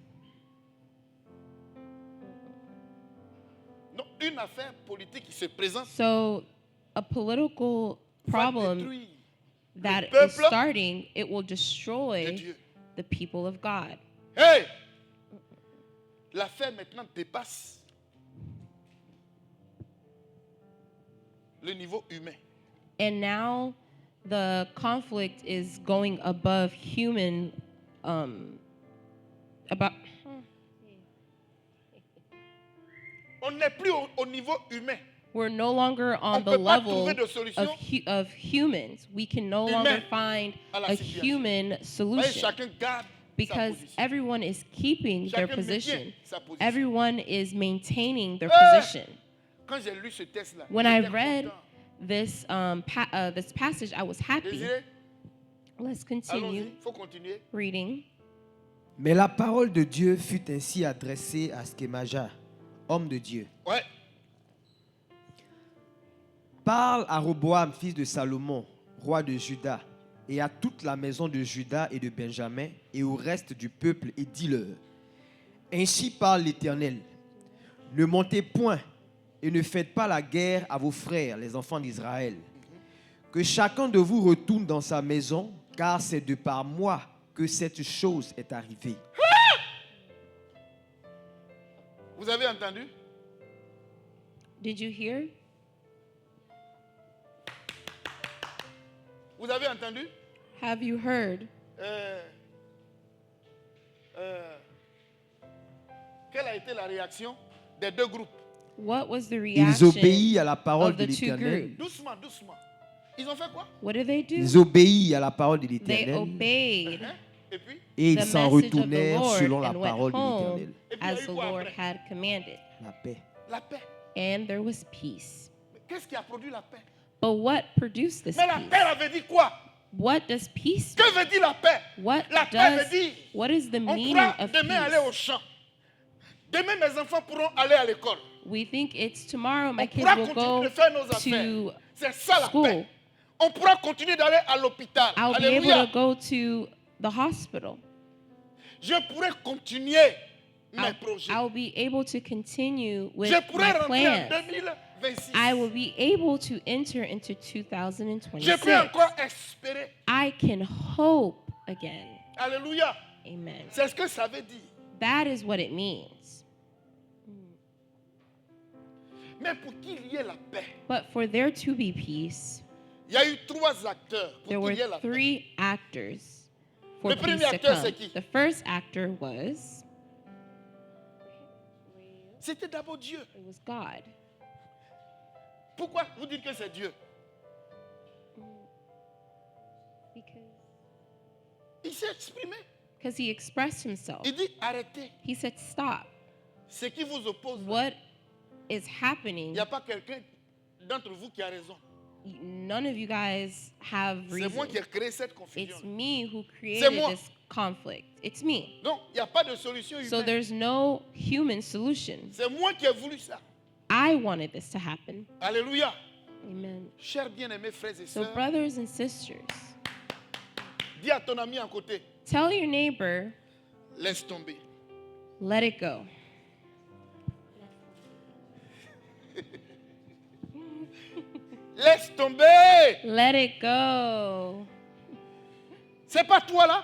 Donc, une affaire politique qui se présente So a political va problem détruire that le is peuple starting, it will de destroy Dieu. the people of God. Hey! L'affaire maintenant dépasse le niveau humain. And now the conflict is going above human about On n'est plus au niveau humain. we're no longer on On the peut pas level trouver de solution of humans. We can no humaine longer find à la a situation. human Voyez, solution chacun garde because sa position. everyone is keeping their Chacun position. maintient sa position. Everyone is maintaining their Hey! position. Quand j'ai lu ce texte-là, When I j'étais read content. this passage, I was happy. Désiré, Let's allons-y, continue il faut continuer. reading. Mais la parole de Dieu fut ainsi adressée à Schémaja, homme de Dieu. Ouais. Parle à Roboam, fils de Salomon, roi de Juda, et à toute la maison de Juda et de Benjamin, et au reste du peuple, et dis-leur, ainsi parle l'Éternel, ne montez point et ne faites pas la guerre à vos frères, les enfants d'Israël. Que chacun de vous retourne dans sa maison, car c'est de par moi que cette chose est arrivée. Vous avez entendu? Did you hear? Vous avez entendu? Have you heard? Quelle a été la réaction des deux groupes? What was the Ils reaction obéissent à la parole of de the two l'Éternel. groups? Doucement, doucement. Ils ont fait quoi? What did they do? Ils obéissent à la parole de They l'Éternel. obeyed Hein? Et puis? Et ils the s'en message of the retournèrent Lord selon la and went parole de home l'Éternel. Et puis, il y a as eu the quoi Lord après? had commanded. La paix. La paix. And there was peace. Mais qu'est-ce qui a produit la paix? But what produced this Mais la peace? paix avait dit quoi? What does peace do? Que veut dire la paix? What La paix does veut dire, what is the on meaning pourra of demain aller au peace? champ. Demain, mes enfants pourront aller à l'école. We think it's tomorrow my On kids pourra will continuer go de faire nos affaires. to C'est ça la school. paix. On pourra continuer d'aller à l'hôpital. I'll be able Alléluia. to go to the hospital. Je pourrai continuer mes projets. I'll be able to continue with Je pourrai my rentrer en plans. 2026. I will be able to enter into Je 2026. peux encore espérer. I can hope again. Alléluia. Amen. C'est ce que ça veut dire. That is what it means. Mais pour qu'il y ait la paix, But for there to be peace, il y a eu trois acteurs there pour were qu'il y ait la paix. 3 actors for Le peace premier to acteur, come. c'est qui? The first actor was C'était d'abord Dieu. it was God. Pourquoi vous dites que c'est Dieu? Il s'est exprimé. Because he expressed himself. Il dit arrêtez. He said, "Stop. Ce qui vous oppose, là, What is il happening? n'y a pas quelqu'un d'entre vous qui a raison. none of you guys have C'est moi qui ai reason. créé cette It's confusion. me who C'est created moi. this conflict. It's me. Donc, il n'y a pas de solution So humaine. there's no human solution. C'est moi qui ai voulu ça. I wanted this to happen. Alléluia. Amen. Chers bien-aimés frères et So sœurs, brothers and sisters, dis à ton ami à côté, tell your neighbor, laisse tomber. let it go. Laisse tomber. Let it go. C'est pas toi là.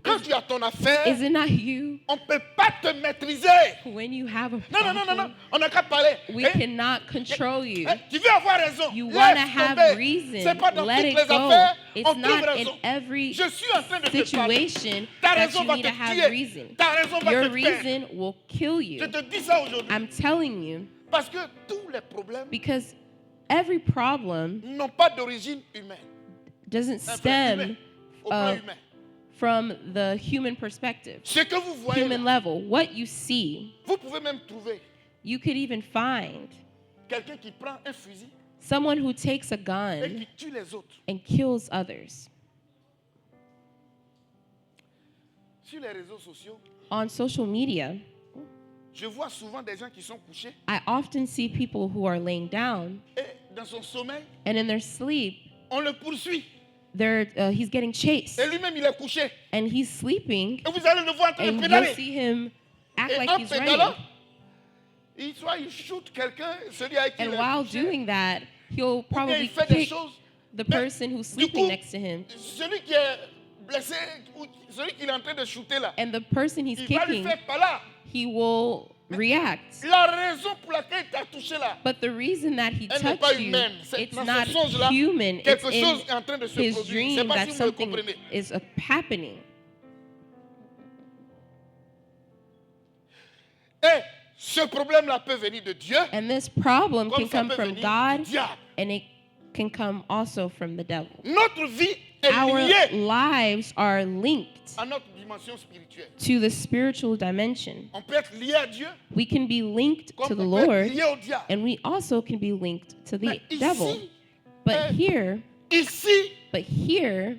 Quand tu as ton affaire, Is it not you? on ne peut pas te maîtriser. When you have a Non, non, non, non, non. problem, On n'a qu'à parler. we Hein? cannot control you. Hein? Tu veux avoir raison. You Laisse want to have tomber. reason. C'est pas dans Let toutes it les go. affaires. It's On trouve not in raison. every Je suis en train de te parler. situation Ta that raison you va need te to have tuer. reason. Ta raison va Your te perdre. reason will kill Je you. te dis ça aujourd'hui. I'm telling you, Parce que tous les problèmes because every problem n'ont pas d'origine humaine. doesn't Enfin, stem humain, au plan uh, humain. from the human perspective, Ce que vous voyez, human là, level. What you see, vous pouvez même trouver you could even find quelqu'un qui prend un fusil someone who takes a et gun qui tue les autres. and kills others. Sur les réseaux sociaux, On social media, je vois souvent des gens qui sont couchés I often see people who are laying down, et dans son sommeil, and in their sleep, on le poursuit. he's getting chased, Et lui-même, il est couché. and he's sleeping, Et vous allez le voir en train de and you'll pédaler. see him act Et like en he's pédalant, running. il shoot quelqu'un, celui avec qui And il est while couché, doing that, he'll ou bien probably il fait des kick choses. the Mais, person who's du sleeping coup, next to him, celui qui est blessé, ou celui qui est en train de shooter là, and the person he's il va lui kicking, faire par là. he will react. La raison pour laquelle il t'a touché là, But the reason that he elle n'est pas touched you, humaine. C'est it's dans not ce songe-là, human. It's quelque chose in est en train de se his produire. Je ne sais dream pas that si vous me something comprenez. is happening. Et ce problème-là peut venir de Dieu, And this problem comme can ça come peut from venir God, du diable. and it can come also from the devil. Notre vie est Our liée lives are linked à notre dimension spirituelle. to the spiritual dimension. On peut être lié à Dieu, We can be linked comme to the on peut être Lord, lié au diable. and we also can be linked to the Mais devil. ici, But here,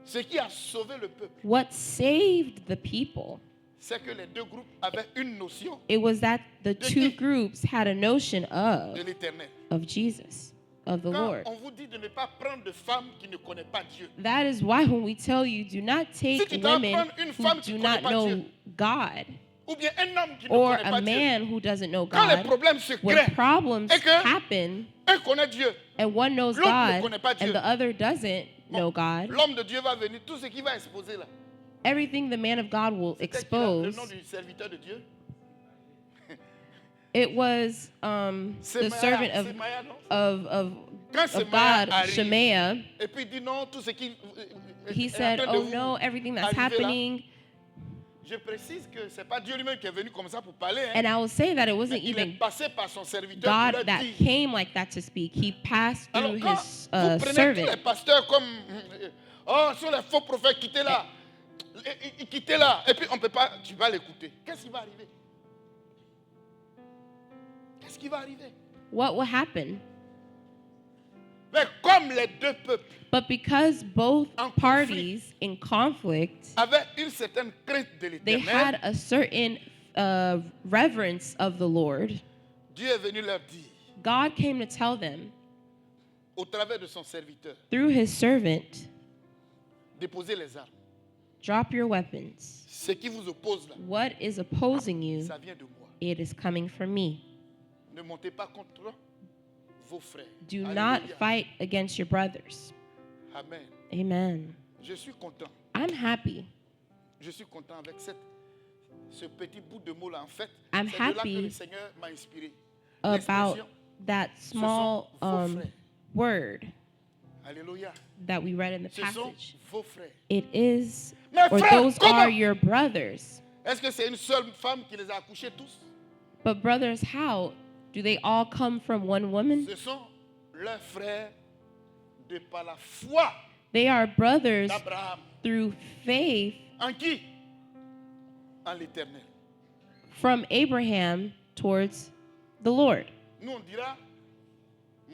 ce qui a sauvé le peuple, what saved the people, c'est que les deux groupes avaient une notion it was that the De two qui? groups had a notion de l'éternel. of Jesus, of the Quand Lord. on vous dit de ne pas prendre de femme qui ne connaît pas Dieu, That is why when we tell you, do not Si take tu dois women prendre une who femme qui do connaît not pas know Dieu, God, ou bien un homme qui ne or connaît a pas Dieu, man who doesn't know quand les God, problèmes se when créent, problems et que happen un connaît Dieu, and one knows l'autre ne God connaît pas Dieu. and the other doesn't know God, l'homme de Dieu va venir, tout ce qu'il va exposer là. everything the man of God will C'était qu'il a le expose. nom du serviteur de Dieu. It was the servant of Semaïa, non? of Quand of Semaïa God, arrive, Shemaiah. et puis il dit non, tout ce qui He est said, en train de "Oh vous no, everything that's arriver là." happening." Je précise que c'est pas Dieu lui-même qui est venu comme ça pour parler. Hein. And I will say that it Mais wasn't il est even passé par son serviteur pour God leur that dire. came like that to speak. He passed Alors through quand his vous prenez tous les servant. pasteurs comme oh sont les faux prophètes, quittez là, quittez là, et puis on peut pas, tu vas l'écouter. Qu'est-ce qui va arriver? Qu'est-ce qui va arriver? What will happen? Mais comme les deux peuples But because both En conflit. parties in conflict, avaient une certaine crainte de they l'Éternel, had a certain reverence of the Lord, Dieu est venu leur dire, God came to tell them au travers de son serviteur, through his servant, déposez les armes. drop your weapons. Ce qui vous oppose là, What is opposing you, ça vient de moi. it is coming from me. Ne montez pas contre vos frères. Do Alléluia. not fight against your brothers. Amen. Amen. Je suis content. I'm happy. Je suis content avec ce petit bout de mot là. En fait, I'm c'est de là que happy le Seigneur m'a inspiré. About L'expression, that small vos frères. word Alléluia. that we read in the Ce sont passage. vos frères. It is, Mais or frère, those comment? are your brothers. Est-ce que c'est une seule femme qui les a accouchés tous? But brothers, how? Do they all come from one woman? Ce sont leurs frères de par la foi They are brothers d'Abraham. through faith En qui? En l'Éternel. from Abraham towards the Lord. Nous on dira,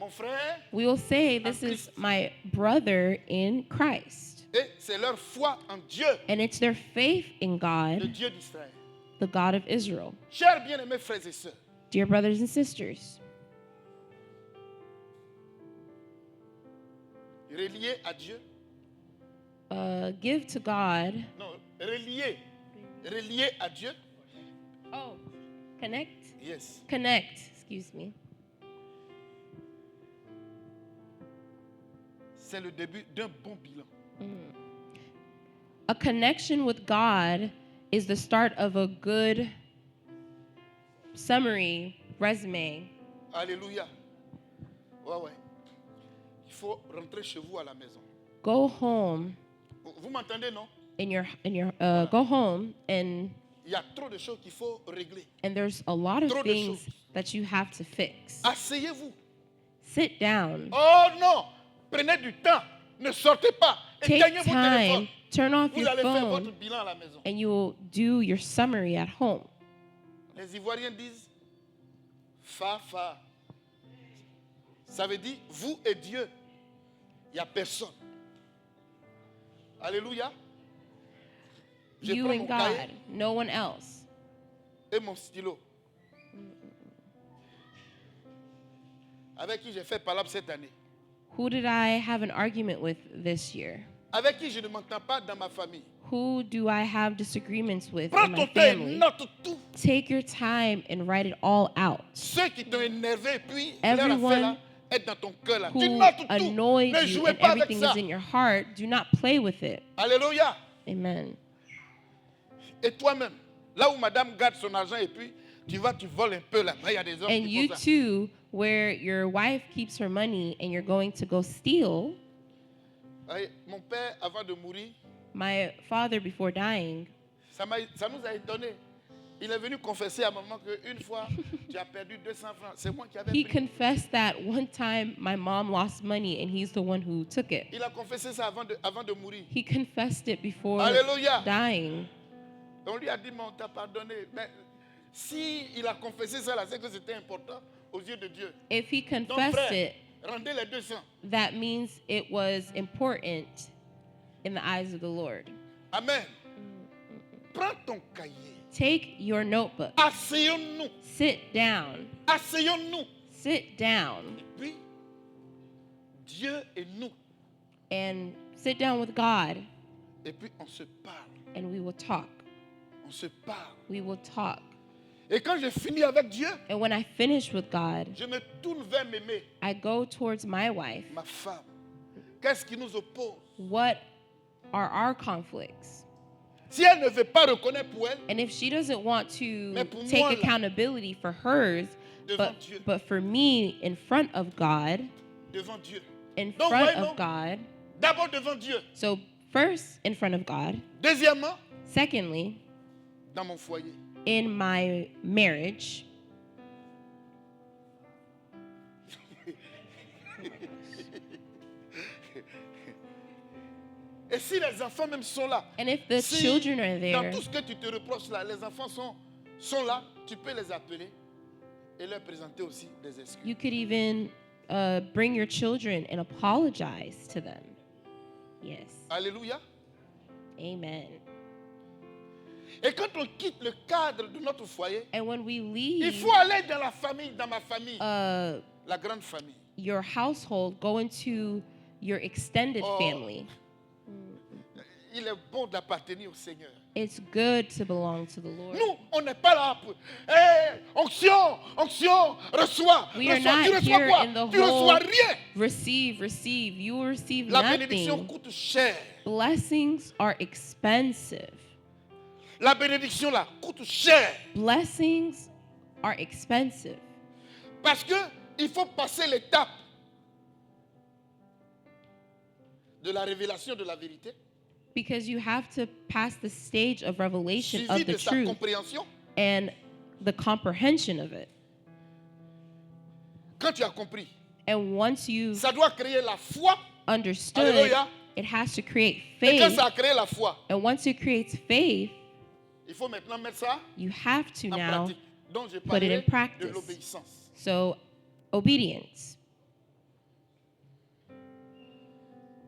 mon frère, we will say, this is my brother in Christ. et c'est leur foi en Dieu, And it's their faith in le God, Dieu d'Israël. the God of Israel. Chers bien-aimés frères et sœurs, Dear brothers and sisters, reliés à Dieu, give to God. non, reliés à Dieu, Oh, connect? yes, Connect, excuse me. c'est le début d'un bon bilan. A connection with God is the start of a good summary resume. Alléluia. Ouais. Il faut rentrer chez vous à la maison. Go home Vous m'entendez, non? go home and Il y a trop de choses qu'il faut régler. there's a lot of Trop de things choses. that you have to fix. Asseyez-vous. Sit down. Oh non! Prenez du temps. Ne sortez pas. Éteignez Take vos téléphones. time. Turn off Vous your allez faire votre phone bilan à la maison. and you will do your summary at home. Les Ivoiriens disent fa. Ça veut dire vous et Dieu. Il n'y a personne. Alléluia. Je You prends and mon God, cahier no one else. et mon stylo. Avec qui j'ai fait palabre cette année. Who did I have an argument with this year? Avec qui je ne m'entends pas dans ma famille. Who do I have disagreements with Prends in ton my temps et family? note tout. Take your time and write it all out. Ceux qui t'ont énervé et puis leur affaire Everyone là est dans ton cœur là. Tu Who notes tout. annoyed Ne you jouez and pas avec everything ça. is in your heart, do not play with it. Alléluia. Amen. Et toi-même, là où madame garde son argent et puis tu voles un peu là. Il y a des hommes And qui you font ça. too, where your wife keeps her money and you're going to go steal. Voyez, mon père, avant de mourir, My father, before dying, ça nous a étonnés. Il est venu confesser à maman qu'une fois, tu as perdu 200 francs. C'est moi qui avais he pris. confessed that one time my mom lost money and he's the one who took it. Il a confessé ça avant de mourir. He confessed it before Alléluia. dying. On lui a dit, mais on t'a pardonné. Mais si il a confessé ça là, c'est que c'était important aux yeux de Dieu. If he Donc confessed frère, it, rendez les 200. that means it was important in the eyes of the Lord. Amen. Prends ton cahier. Take your notebook. Asseyons-nous. Sit down. Asseyons-nous. Sit down Puis, Dieu et nous. and sit down with God Et puis, on se parle. and we will talk. On se parle. We will talk. Et quand je finis avec Dieu, And when I finish with God, je me tourne vers Mémé, I go towards my wife. ma femme. Qu'est-ce qui nous oppose? What are our conflicts? Si elle ne veut pas reconnaître pour elle, And if she doesn't want to Mais pour take moi, là, accountability for hers, devant Dieu, but for me in front of God, devant Dieu. in Donc, front voyons, of God, d'abord devant Dieu. so first in front of God, Deuxièmement, secondly, dans mon foyer. in my marriage. Et si les enfants même sont là, And if the si children are dans there, tout ce que tu te reproches là, les enfants sont là, tu peux les appeler et leur présenter aussi des excuses. you could even bring your children and apologize to them. Yes. Alléluia. Amen. Et quand on quitte le cadre de notre foyer, And when we il leave faut aller dans la famille, dans ma famille, uh, la grande famille. your household, go into your extended Oh. family. Il est bon d'appartenir au Seigneur. It's good to belong to the Lord. Nous, on n'est pas là pour... onction, reçois. We are Reçois. not Tu reçois here quoi? in the Tu reçois whole rien. receive. You will receive La bénédiction nothing. coûte cher. Blessings are expensive. La bénédiction là coûte cher. Blessings are expensive Parce que il faut passer l'étape de la révélation de la vérité, because you have to pass the stage of revelation suivi of the de sa truth compréhension. and the comprehension of it. Quand tu as compris, And once you've ça doit créer la foi. understood, Alléluia. it has to create Et quand faith. ça a créé la foi, And once it creates faith, il faut maintenant mettre ça you have to en now pratique. Donc je put it in parlerai de practice. l'obéissance. So, obedience.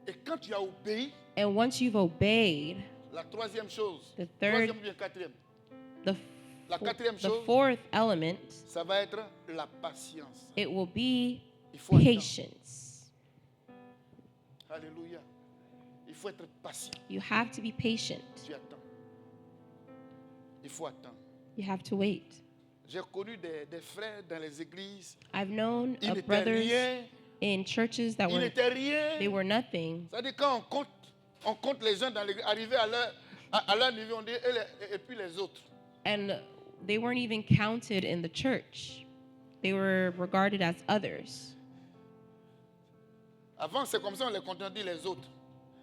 Et quand tu as obéi, And once you've obeyed, la troisième chose, The third- troisième ou bien quatrième, the, la quatrième the chose, fourth element, ça va être la patience. it will be Il faut attendre. patience. Alléluia. Il faut être patient. You have to be patient. Tu attends. Il faut attendre. You have to wait. J'ai connu des frères dans les églises. I've known Ils of n'étaient brothers rien. in churches that Ils were n'étaient rien. they were nothing. C'est-à-dire quand on compte les gens dans l'église, arrivés à leur niveau, on dit et puis les autres. And they weren't even counted in the church. They were regarded as others. Avant, c'est comme ça, on les comptait, on dit les autres.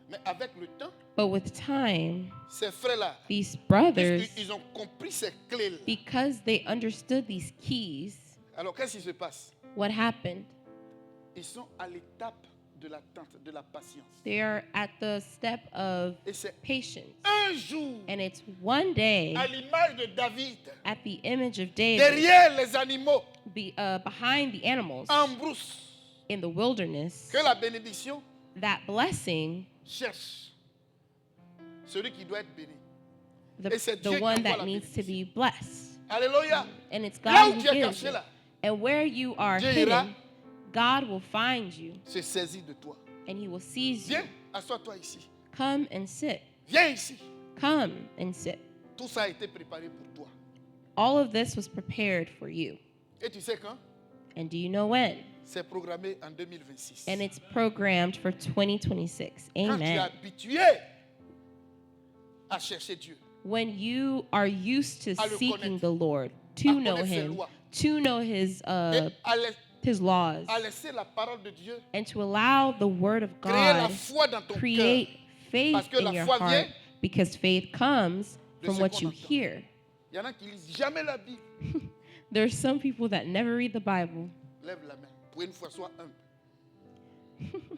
Mais avec le temps, But with time, ces frères-là, these brothers, ils ont compris ces clés-là. because they understood these keys, Alors, qu'est-ce qui se passe? what happened? Ils sont à l'étape de l'attente, de la patience. They are at the step of Et c'est patience. un jour, And it's one day, à l'image de David, at the image of David, derrière les animaux, behind the animals en brousse, in the wilderness, que la bénédiction that blessing, cherche celui qui doit être béni. the, Et c'est Dieu the qui one envoie that la needs to be blessed. Alléluia. And it's Là God où who tu es gives caché it. là, And where you are Dieu ira hidden, God will find you se saisit de toi. and he will seize you. Viens, assois-toi ici. Come and sit. Viens ici. Come and sit. Tout ça a été préparé pour toi. All of this was prepared for you. Et tu sais quand? And do you know when? C'est programmé en 2026. And it's programmed for 2026. Quand tu es Amen. habitué à chercher Dieu, When you are used to À le seeking connaître. the Lord, À to know connaître ses him, lois. to know his et his laws, à laisser la parole de Dieu and to allow the word of créer la God foi dans ton cœur. create faith Parce que la in your foi heart, vient because faith comes de from ce what qu'on you entend. hear. Il y en a qui lisent jamais la Bible. There's some people that never read the Bible. Lève la main. Pour une fois, sois humble.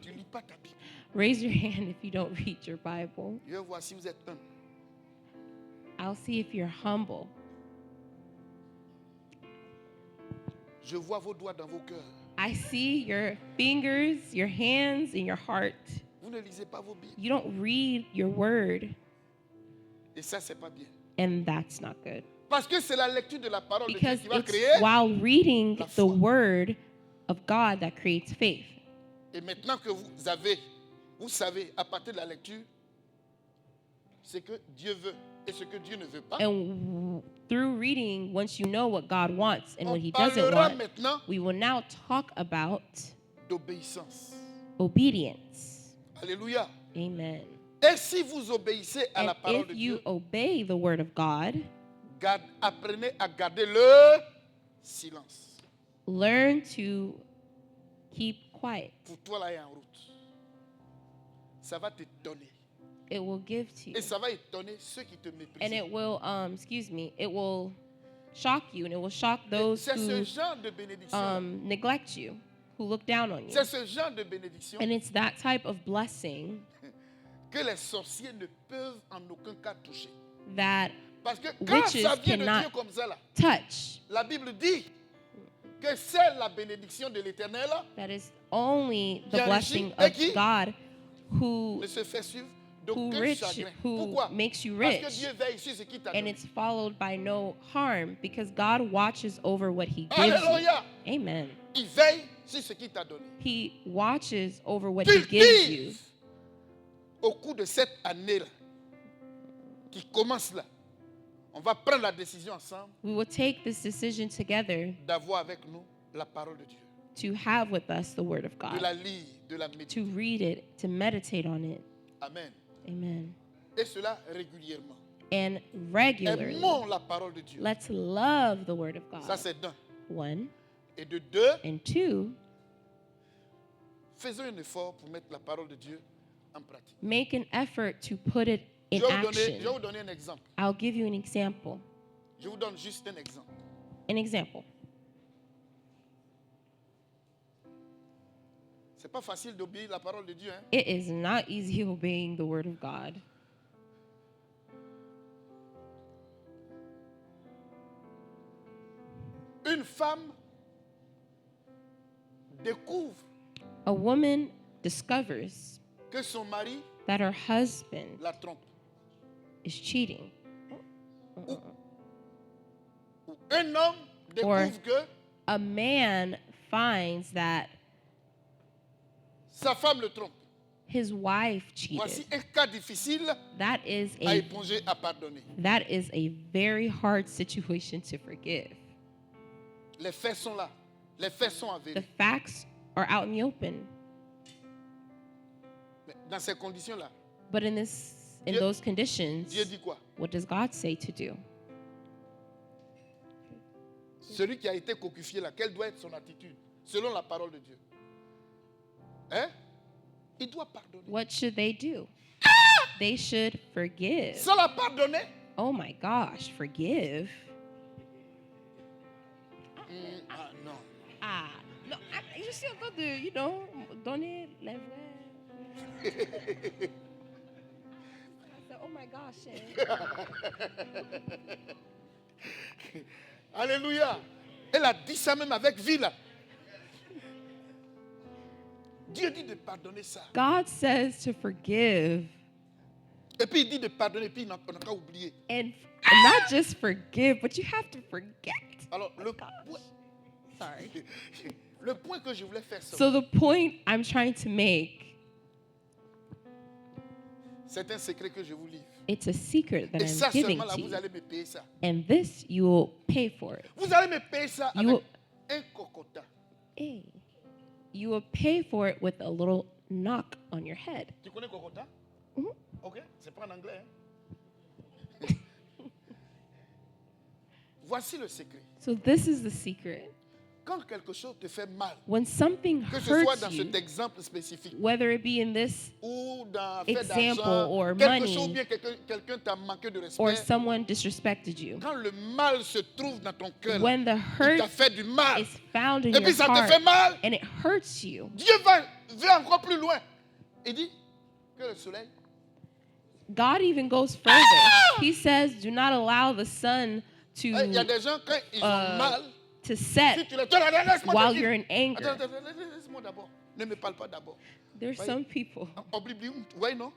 Tu lis pas ta Bible. Raise your hand if you don't read your Bible. Je vais voir si vous êtes humble. I'll see if you're humble. Je vois vos doigts dans vos cœurs. I see your fingers, your hands, and your heart. Vous ne lisez pas vos Bibles. You don't read your word, Et ça, c'est pas bien. and that's not good. Parce que c'est la lecture de la parole de Dieu Because qui va it's créer. while reading la the foi. word of God that creates faith. Et maintenant que vous savez à partir de la lecture ce que Dieu veut et ce que Dieu ne veut pas. And through reading, once you know what God wants and On what He doesn't parlera want, maintenant we will now talk about d'obéissance. obedience. Alléluia. Amen. Et si vous obéissez à And la parole if de you Dieu, obey the word of God, apprenez à garder le silence. learn to keep quiet. Pour toi là est en route. Ça va t'étonner. It will give to you. Et ça va étonner ceux qui te méprisent. And it will, it will shock you, and it will shock those C'est ce who genre de bénédiction. neglect you, who look down on you. C'est ce genre de bénédiction And it's that type of blessing que les sorciers ne peuvent en aucun cas toucher. that Parce que quand Witches ça vient de cannot Dieu comme ça, là, touch, la Bible dit que c'est la bénédiction de l'Éternel that is only the Qui blessing enrichit et of qui God who ne se fait suivre who d'aucun rich chagrin. who Pourquoi? makes you Parce que rich, Dieu veille sur ce qui t'a and donné. it's followed by no harm because God watches over what He gives you. Alléluia. Amen. Il veille sur ce qu'il t'a donné. He watches over what He gives you. Cultive au cours de cette année-là qui commence là. On va prendre la décision ensemble We will take this decision together d'avoir avec nous la parole de Dieu. to have with us the Word of De la God, lire, de la to méditer. read it, to meditate on it. Amen. Amen. Et cela régulièrement. And regularly, Aimons la parole de Dieu. let's love the Word of Ça God. c'est d'un. One. Et de deux, And two, faisons un effort pour mettre la parole de Dieu en pratique. make an effort to put it Je in vais vous action. donner un exemple. I'll give you an example. Je vous donne juste un exemple. An example. C'est pas facile d'obéir la parole de Dieu. Hein? It is not easy obeying the Word of God. Une femme découvre A woman discovers que son mari that her husband la trompe. is cheating. Ou un homme découvre que A man finds that sa femme le trompe. his wife Voici cheated. un cas difficile That is à a éponger, à pardonner. very hard situation to forgive. Les faits sont là. Les faits sont The avérés. facts are out in the open. Mais dans ces conditions-là, But in Dieu- those conditions, Dieu dit quoi? what does God say to do? Celui qui a été cocufié là, quelle doit être son attitude selon la parole de Dieu? Hein? Il doit pardonner. What should they do? They should forgive. Sans la pardonner, Oh my gosh, forgive? ah non. Ah, no, je suis en train de, donner les vrais. Oh my gosh. Alléluia. Elle a dit ça même avec vie là. Dieu dit de pardonner ça. God says to forgive Et puis il dit de pardonner, et puis on n'a qu'à oublier. and not just forgive, but you have to forget. Alors, le Sorry. le point que je voulais faire, So the point I'm trying to make, c'est un secret que je vous livre. it's a secret that Et ça I'm giving seulement là, to vous you. allez me payer ça. And this, you will pay for it. Vous allez me payer ça You avec will- un cocotin. Hey. You will pay for it with a little knock on your head. Tu connais cocotin? Mhm. Ok, c'est pas en anglais. Hein? Voici le secret. So this is the secret. Quand quelque chose te fait mal, When something que ce soit hurts dans you, cet exemple spécifique whether it be in this ou dans fait Example d'argent, or quelque money, chose ou bien quelqu'un t'a manqué de or respect, someone disrespected you, quand le mal se trouve dans ton cœur, when the il t'a hurt fait du mal, is found in et puis your ça te fait heart mal, and it hurts you, Dieu va encore plus loin. Il dit que le soleil, God even goes further. He says, do not allow the sun il y a to des gens quand ils ont mal, si set tu le laisse-moi while te dire. you're in anger. Attends, laisse-moi d'abord. Ne me parle pas d'abord. There's Right. some people Oblivion, ouais, non?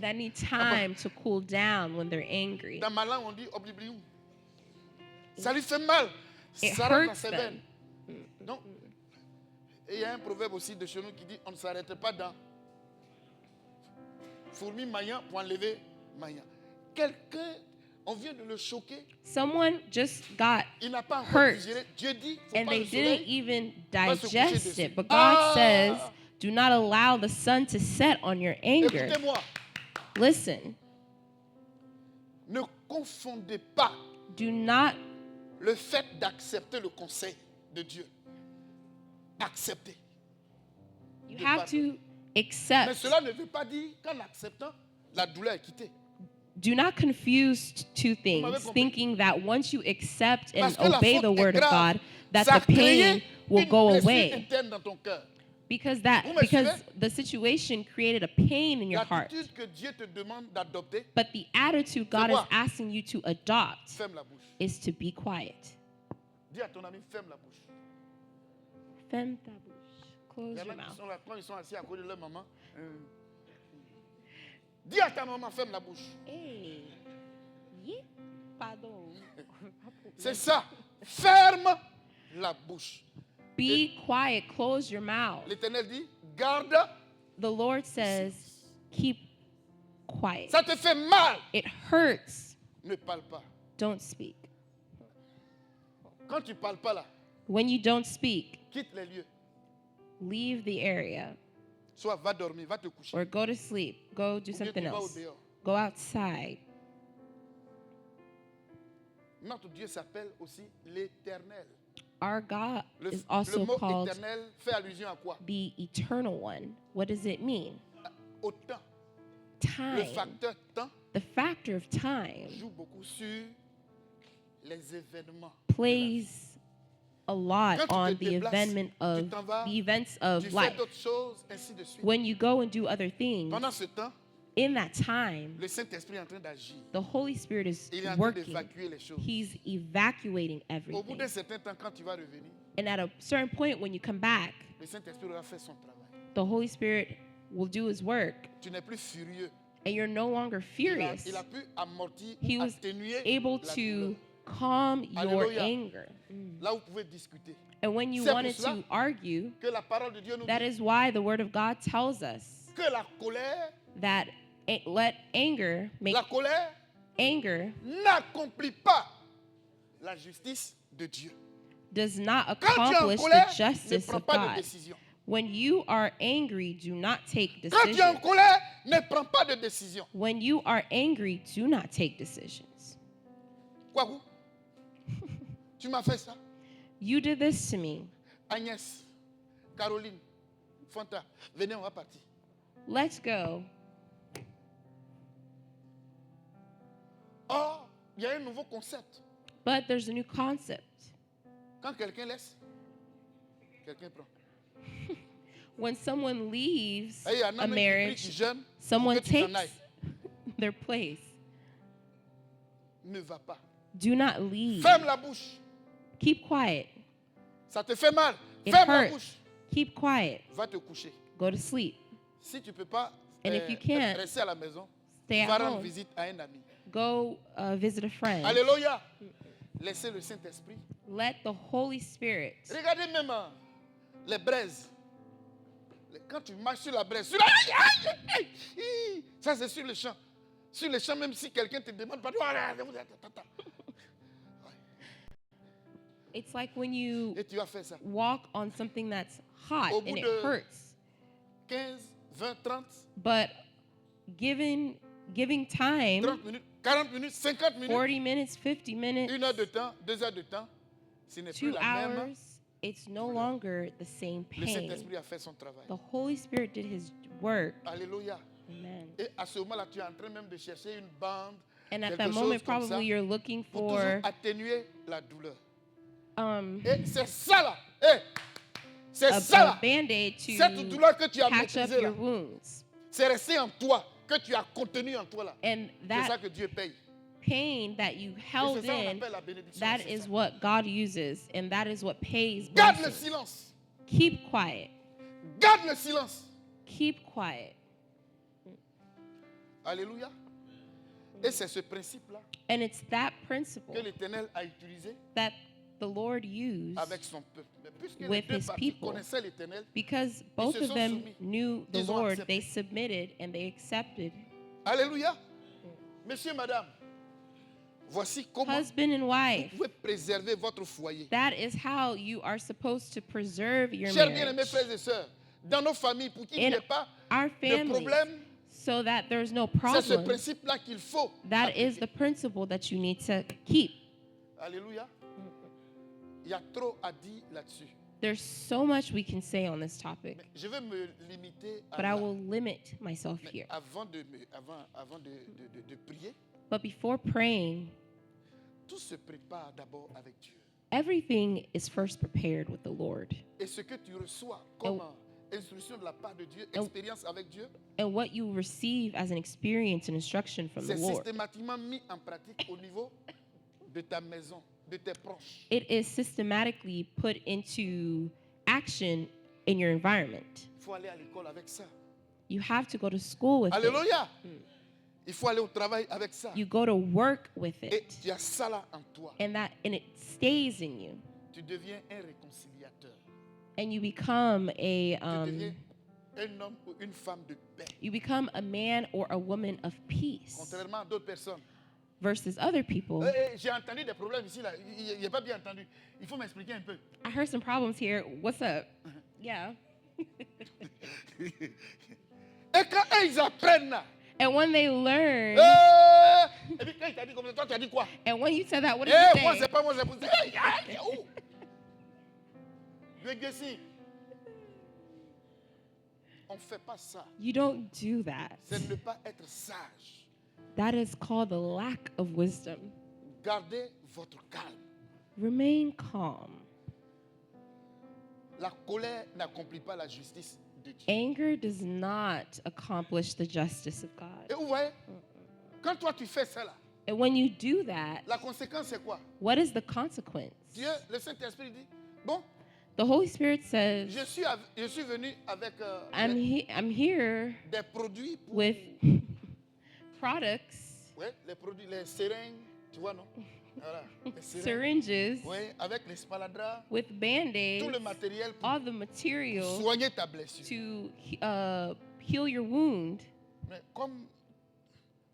that need time to cool down when they're angry. Dans ma langue, on dit oblivion. Ça lui fait mal. It Ça rentre dans hurts ses them. veines. Non. Et il y a un proverbe aussi de chez nous qui dit on ne s'arrête pas dans fourmi maillant pour enlever maillant. Quelqu'un, on vient de le choquer. Someone just got Il n'a pas encore hurt. digéré. Dieu dit faut and pas they le didn't soleil. even va se coucher digest dessus. it. But God says, Ah! do not allow the sun to set on your anger. Écoutez-moi, Listen, ne confondez pas do not le fait d'accepter le conseil de Dieu. Accepter. you de have pardonner. to Mais accept. cela ne veut pas dire qu'en acceptant, la douleur est quittée. Do not confuse two m'avez things, compris? thinking that once you accept and Parce que la obey faute the est word of grave. God, that Ça a the pain créé will une go blessure away. interne dans ton cœur. Because Vous me because suivez? the situation created a pain in your heart. L'attitude que Dieu te demande d'adopter, But the attitude God is quoi? asking you to adopt ferme la bouche. is to be quiet. Dis à ton ami, ferme la bouche. Ferme ta bouche. Il Close y en your a qui mouth. sont là, quand ils sont assis à côté de leur maman. Dis à ta maman, ferme la bouche. Hey. Yeah. Pardon. C'est ça. Ferme la bouche. Be quiet. Close your mouth. L'Éternel dit, garde. The Lord says, keep quiet. Ça te fait mal. It hurts. Ne parle pas. Don't speak. Quand tu ne parles pas là, When you don't speak, quitte les lieux. leave the area Soit va dormir, va te coucher. or go to sleep. Go do Ou bien something tu vas au else. dehors. Go outside. Notre Dieu s'appelle aussi l'Éternel. Our God Le, is le also mot called éternel fait allusion à quoi? the eternal one. What does it mean? Au temps. Le Time. facteur temps The factor of time joue beaucoup sur les événements. plays a lot Quand tu te on the déplaces, event of tu t'en vas, the events Tu of fais life. d'autres choses, ainsi de suite. When you go and do other things, Pendant ce temps, in that time, le Saint-Esprit est en train d'agir. the Holy Spirit is Il est en train working. d'évacuer les choses. He's evacuating Au bout everything. d'un certain temps, quand tu vas revenir, And at a certain point, when you come back, le Saint-Esprit aura fait son travail. the Holy Spirit will do his work, Tu n'es plus furieux. and you're no longer furious. Il a pu amortir, He was atténuer able la to douleur. calm your Alléluia. anger. Là où vous pouvez discuter. And when you C'est pour wanted cela to argue, Que la parole de Dieu nous that dit is why the Word of God tells us que la colère that let anger make anger n'accomplit pas la justice de Dieu. does not Quand tu es en accomplish colère, the ne justice prends of pas de God. décision. When you are angry, do not take Quand tu es en decisions. colère, ne prends pas de décision. When you are angry, do not take decisions. Quoi vous? Tu m'as fait ça? You did this to me. Agnès, Caroline, Fanta, venez, on va partir. Let's go. Or, il y a un nouveau concept. But there's a new concept. Quand quelqu'un laisse, quelqu'un prend. When someone leaves Et il y en a a même qui prient, qui marriage, jeûnent, someone pour que tu t'en takes ailles. their place. Ne va pas. Do not leave. Ferme la bouche. Keep quiet. Ça te fait mal. It Ferme la hurts. bouche. Keep quiet. Va te coucher. Go to sleep. Si tu ne peux pas And if you can't, rester à la maison, Stay va at rendre home. visite à un ami. Go visit a friend. Alléluia. Laissez le Saint-Esprit. Let the Holy Spirit. Regardez même les braises. Quand tu marches sur la braise, sur la... Aïe, aïe, aïe, aïe. Ça c'est sur le champ. Sur le champ, même si quelqu'un te demande pas, It's like when you et tu vas faire ça. walk on something that's hot Au and bout it de- hurts. 15, 20, 30, But giving time, 30 minutes, 40 minutes, 50 minutes, 40 minutes, 50 minutes, 1 heure de temps, 2 heures de temps, ce n'est plus 2 la même. hours, it's no longer the same Le pain. Saint-Esprit a fait son travail. The Holy Spirit did his work. Alléluia. Amen. Et à ce moment-là, tu es en train même de chercher une bande, And at quelque that chose moment, comme ça, probably you're looking pour for toujours atténuer la douleur. Et c'est ça là. C'est a ça là. band-aid Cette to douleur que tu as catch up maîtrisée là, your wounds. c'est resté en toi, que tu as contenu en toi là. And C'est ça that que Dieu paye. pain that you Et held c'est ça qu'on in, appelle la bénédiction. that c'est is ça. what God uses, and that is what pays Garde le blessings. silence. Keep quiet. Garde le silence. Keep quiet. Alléluia. Et c'est ce principe-là And it's that principle que l'Éternel a utilisé that the Lord used avec son peuple. Mais puisque les with deux his parties people. connaissaient l'Éternel, because both se of sont them soumis. knew the Ils ont Lord, accepté. they submitted and they accepted. Alléluia. Monsieur, madame, voici comment Husband and vous wife, pouvez préserver votre foyer. that is how you are supposed to preserve your Chers bien-aimés marriage. frères et sœurs, dans nos familles, pour qu'il n'y In ait pas our de families, problème, so that there's no c'est ce problem. principe-là qu'il faut. That is appliquer. the principle that you need to keep. Alléluia. Il y a trop à dire là-dessus. There's so much we can say on this topic, Mais je vais me limiter à but I là. will limit myself Mais here. avant de prier, But before praying, tout se prépare d'abord avec Dieu. everything is first prepared with the Lord. Et ce que tu reçois comme instruction de la part de Dieu, expérience avec Dieu, And what you receive as an experience and instruction from the c'est Lord, systématiquement mis en pratique au niveau de ta maison, de tes proches. it is systematically put into action in your environment. Il faut aller à l'école avec ça. You have to go to school with it. Alléluia. Il faut aller au travail avec ça. You go to work with Et it. tu as ça là en toi. And it stays in you. Tu deviens un réconciliateur. And you become Tu deviens un homme ou une femme de paix. you become a man or a woman of peace Contrairement à d'autres personnes. versus other people. J'ai entendu des problèmes ici, là. Il n'est pas bien entendu. Il faut m'expliquer un peu. I heard some problems here. What's up? Yeah. Et quand eux, ils apprennent là. And when they learn, Et puis quand il t'a dit comme ça, toi tu as dit quoi? and when you said that, what did Eh, you moi say? c'est pas moi, c'est pour ça. Oh. On ne fait pas ça. You don't do that. C'est ne pas être sage. That is called the lack of wisdom. Gardez votre calme. Remain calm. La colère n'accomplit pas la justice de Dieu. Anger does not accomplish the justice of God. Et vous voyez, quand toi tu fais ça là, And when you do that, la conséquence c'est quoi? what is the consequence? Dieu, le Saint-Esprit dit, bon, The Holy Spirit says, je suis venu avec I'm here des produits pour... with products, Ouais, les produits, les seringues, tu vois, non? Voilà, les seringues. syringes, Oui, avec les sparadraps, with tout band-aids, le matériel pour all the material soigner ta blessure. to heal your wound. Mais comme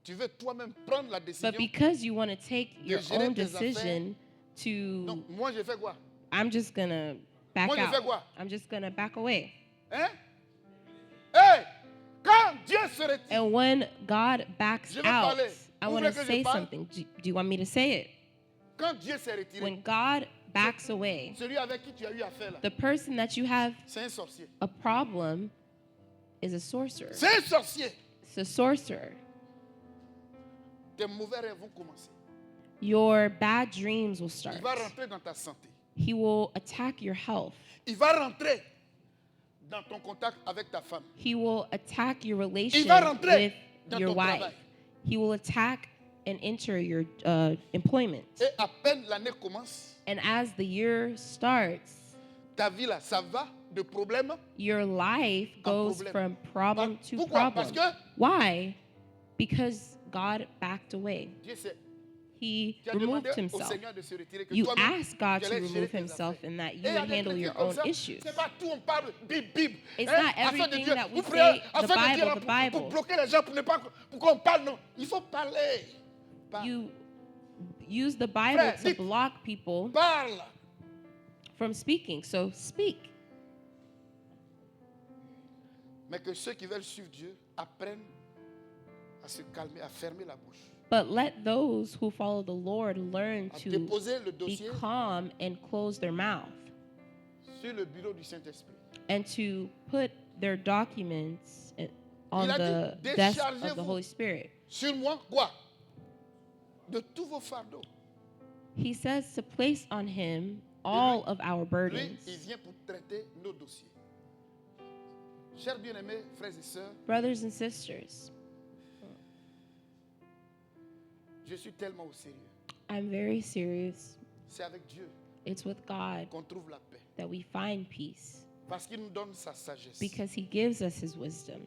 tu veux toi-même prendre la décision, But because you want to take your gérer own tes decision donc to, moi je fais quoi? I'm just going to back Moi, je fais out. quoi? I'm just going to back away. Hein? Hey! Quand Dieu se retire, And when God backs Je veux out, parler. I Vous want voulez to que je say parle? something. Do you want me to say it? quand Dieu s'est retiré, When God backs away, celui avec qui tu as eu affaire là, the person that you have c'est un sorcier. a problem is a sorcerer. C'est un sorcier. It's a sorcerer. Tes mauvais rêves vont commencer. Your bad dreams will start. Il va rentrer dans ta santé. He will attack your health. Il va rentrer dans ton contact avec ta femme. He will attack your relation va rentrer with dans your ton wife. travail. He will attack and enter your employment. Et à peine l'année commence, And as the year starts, ta vie là, ça va de problème. your life goes problème. from problem to Pourquoi? problem. Parce que Why? Because God backed away. Dieu sait. He Tu as demandé removed au himself. Seigneur de se retirer, que You toi-même, ask God tu to allais gérer remove tes himself affaires. and that you Et il y a would des handle chrétiens your comme own ça, issues. c'est pas tout, on parle Bible. It's hein, not afin de everything Dieu. that we Vous say, priez, the afin de Bible, dire, the pour Bible. bloquer les gens, pour qu'on parle, non. Il faut parler. Parle. You use the Bible Frère, to dites. block people Parle. from speaking. So speak. Mais que ceux qui veulent suivre Dieu apprennent à se calmer, à fermer la bouche, But let those who follow the Lord learn à to déposer le be dossier calm and close their mouth sur le bureau du Saint-Esprit. and to put their documents on Il a the dit, desk of déchargez-vous. the Holy Spirit. Sur moi, quoi? De tous vos fardeaux. He says to place on him all of our Lui, burdens. il vient pour traiter nos dossiers. Chers bien-aimés, frères et sœurs, Brothers and sisters, je suis tellement au sérieux. I'm very serious. C'est avec Dieu It's with God qu'on trouve la paix. that we find peace Parce qu'il nous donne sa sagesse. because he gives us his wisdom.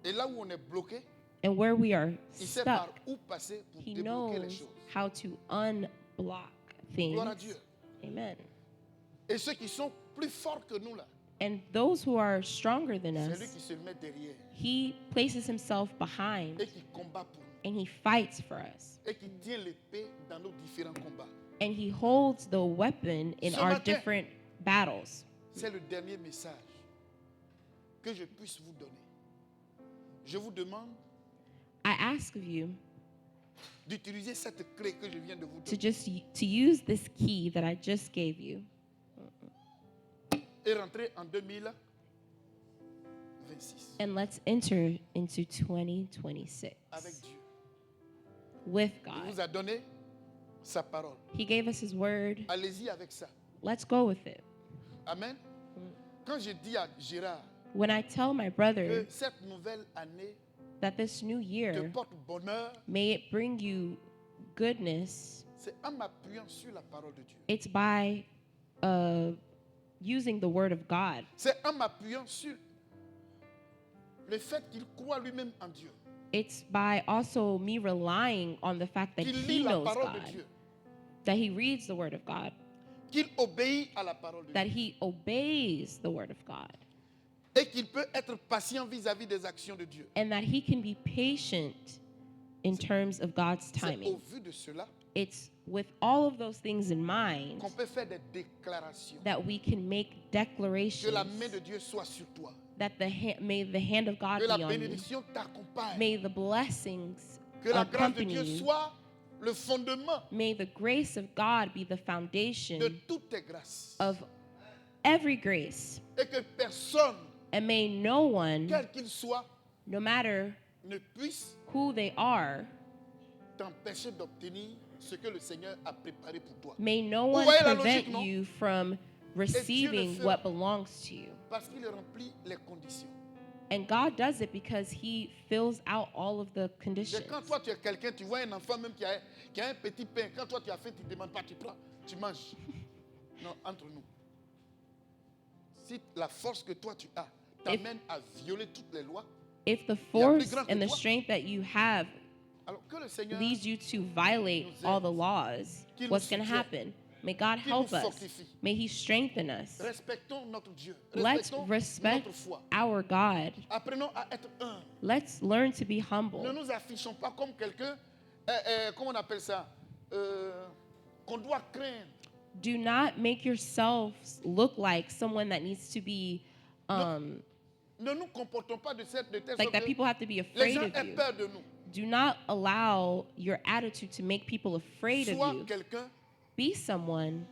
Et là où on est bloqué, And where we are il sait par stuck, où passer pour he débloquer les knows choses. how to unblock things. Gloire à Dieu. Amen. Et ceux qui sont plus forts que nous là, And those who are stronger than c'est lui us, qui se met derrière he places himself behind et qui combat pour nous and he fights for us. et qui tient l'épée dans nos différents combats. And he holds the weapon in Ce our matin, different battles. c'est le dernier message que je puisse vous donner. Je vous demande I ask of you d'utiliser cette clé que je viens de vous to donner to use this key that I just gave you et rentrer en 2026 and let's enter into 2026 avec Dieu. with Il God. vous a donné sa parole. He gave us his word. Allez-y avec ça. Let's go with it. Amen. Quand je dis à Gérard When I tell my que brother cette nouvelle année that this new te year, porte bonheur, may it bring you goodness, c'est en m'appuyant sur la parole de Dieu. it's by using the word of God. C'est en m'appuyant sur le fait qu'il croit lui-même en Dieu, It's by also me relying on the fact that qu'il he lit la knows parole de God, Dieu, that he reads the word of God, qu'il obéit à la parole de that Dieu he obeys the word of God, et qu'il peut être patient vis-à-vis des actions de Dieu. and that he can be patient in terms of God's C'est au timing. vu de cela It's with all of those things in mind qu'on peut faire des déclarations. that we can make Que declarations la main de Dieu soit sur toi. that may the hand of God Que la be on you. bénédiction t'accompagne. May the blessings Que la grâce de accompany Dieu you. soit le fondement May the grace of God be the de foundation toutes tes grâces. of every grace. Et que personne, And may no one, quel qu'il soit, no matter ne puisse who they are, t'empêcher d'obtenir ce que le Seigneur a préparé pour toi. may no Vous one voyez la prevent logique, non? you from receiving fera. what belongs to you. Parce qu'il remplit les conditions. And God does it because he fills out all of the Et conditions. quand toi tu es quelqu'un, tu vois un enfant même qui a un petit pain, quand toi tu as faim, tu ne demandes pas, tu prends, tu manges. Non, entre nous. Si la force que toi tu as t'amène à violer toutes les lois, If the Il y a plus force grand que and the toi. strength that you have alors que le Seigneur leads you to violate nous all the aide, laws, qu'il what's nous going to soutienne, happen? May God qu'il help nous us. fortifie. May He strengthen us. respectons notre Dieu, Let's respectons respect notre foi. our God. Apprenons à être humbles. Let's learn to be Ne humble. nous affichons pas comme quelqu'un, comment on appelle ça, qu'on doit craindre. Do not make yourselves look like someone that needs to be, Ne nous comportons pas de telle like sorte that que people have to be les afraid gens of aient you. peur de nous. Do not allow your attitude to make people afraid of Sois you. quelqu'un Be someone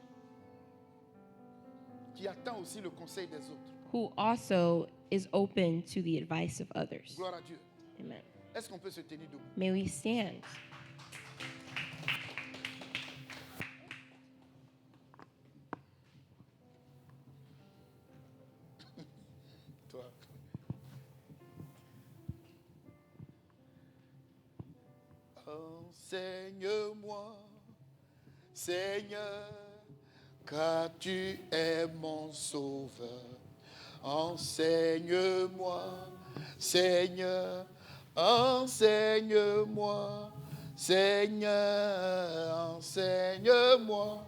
qui attend aussi le conseil des autres. who also is open to the advice of others. Gloire à Dieu. Amen. Est-ce qu'on peut se tenir debout? May we stand. Toi. Enseigne-moi, Seigneur, car tu es mon sauveur. Enseigne-moi, Seigneur, enseigne-moi, Seigneur, enseigne-moi,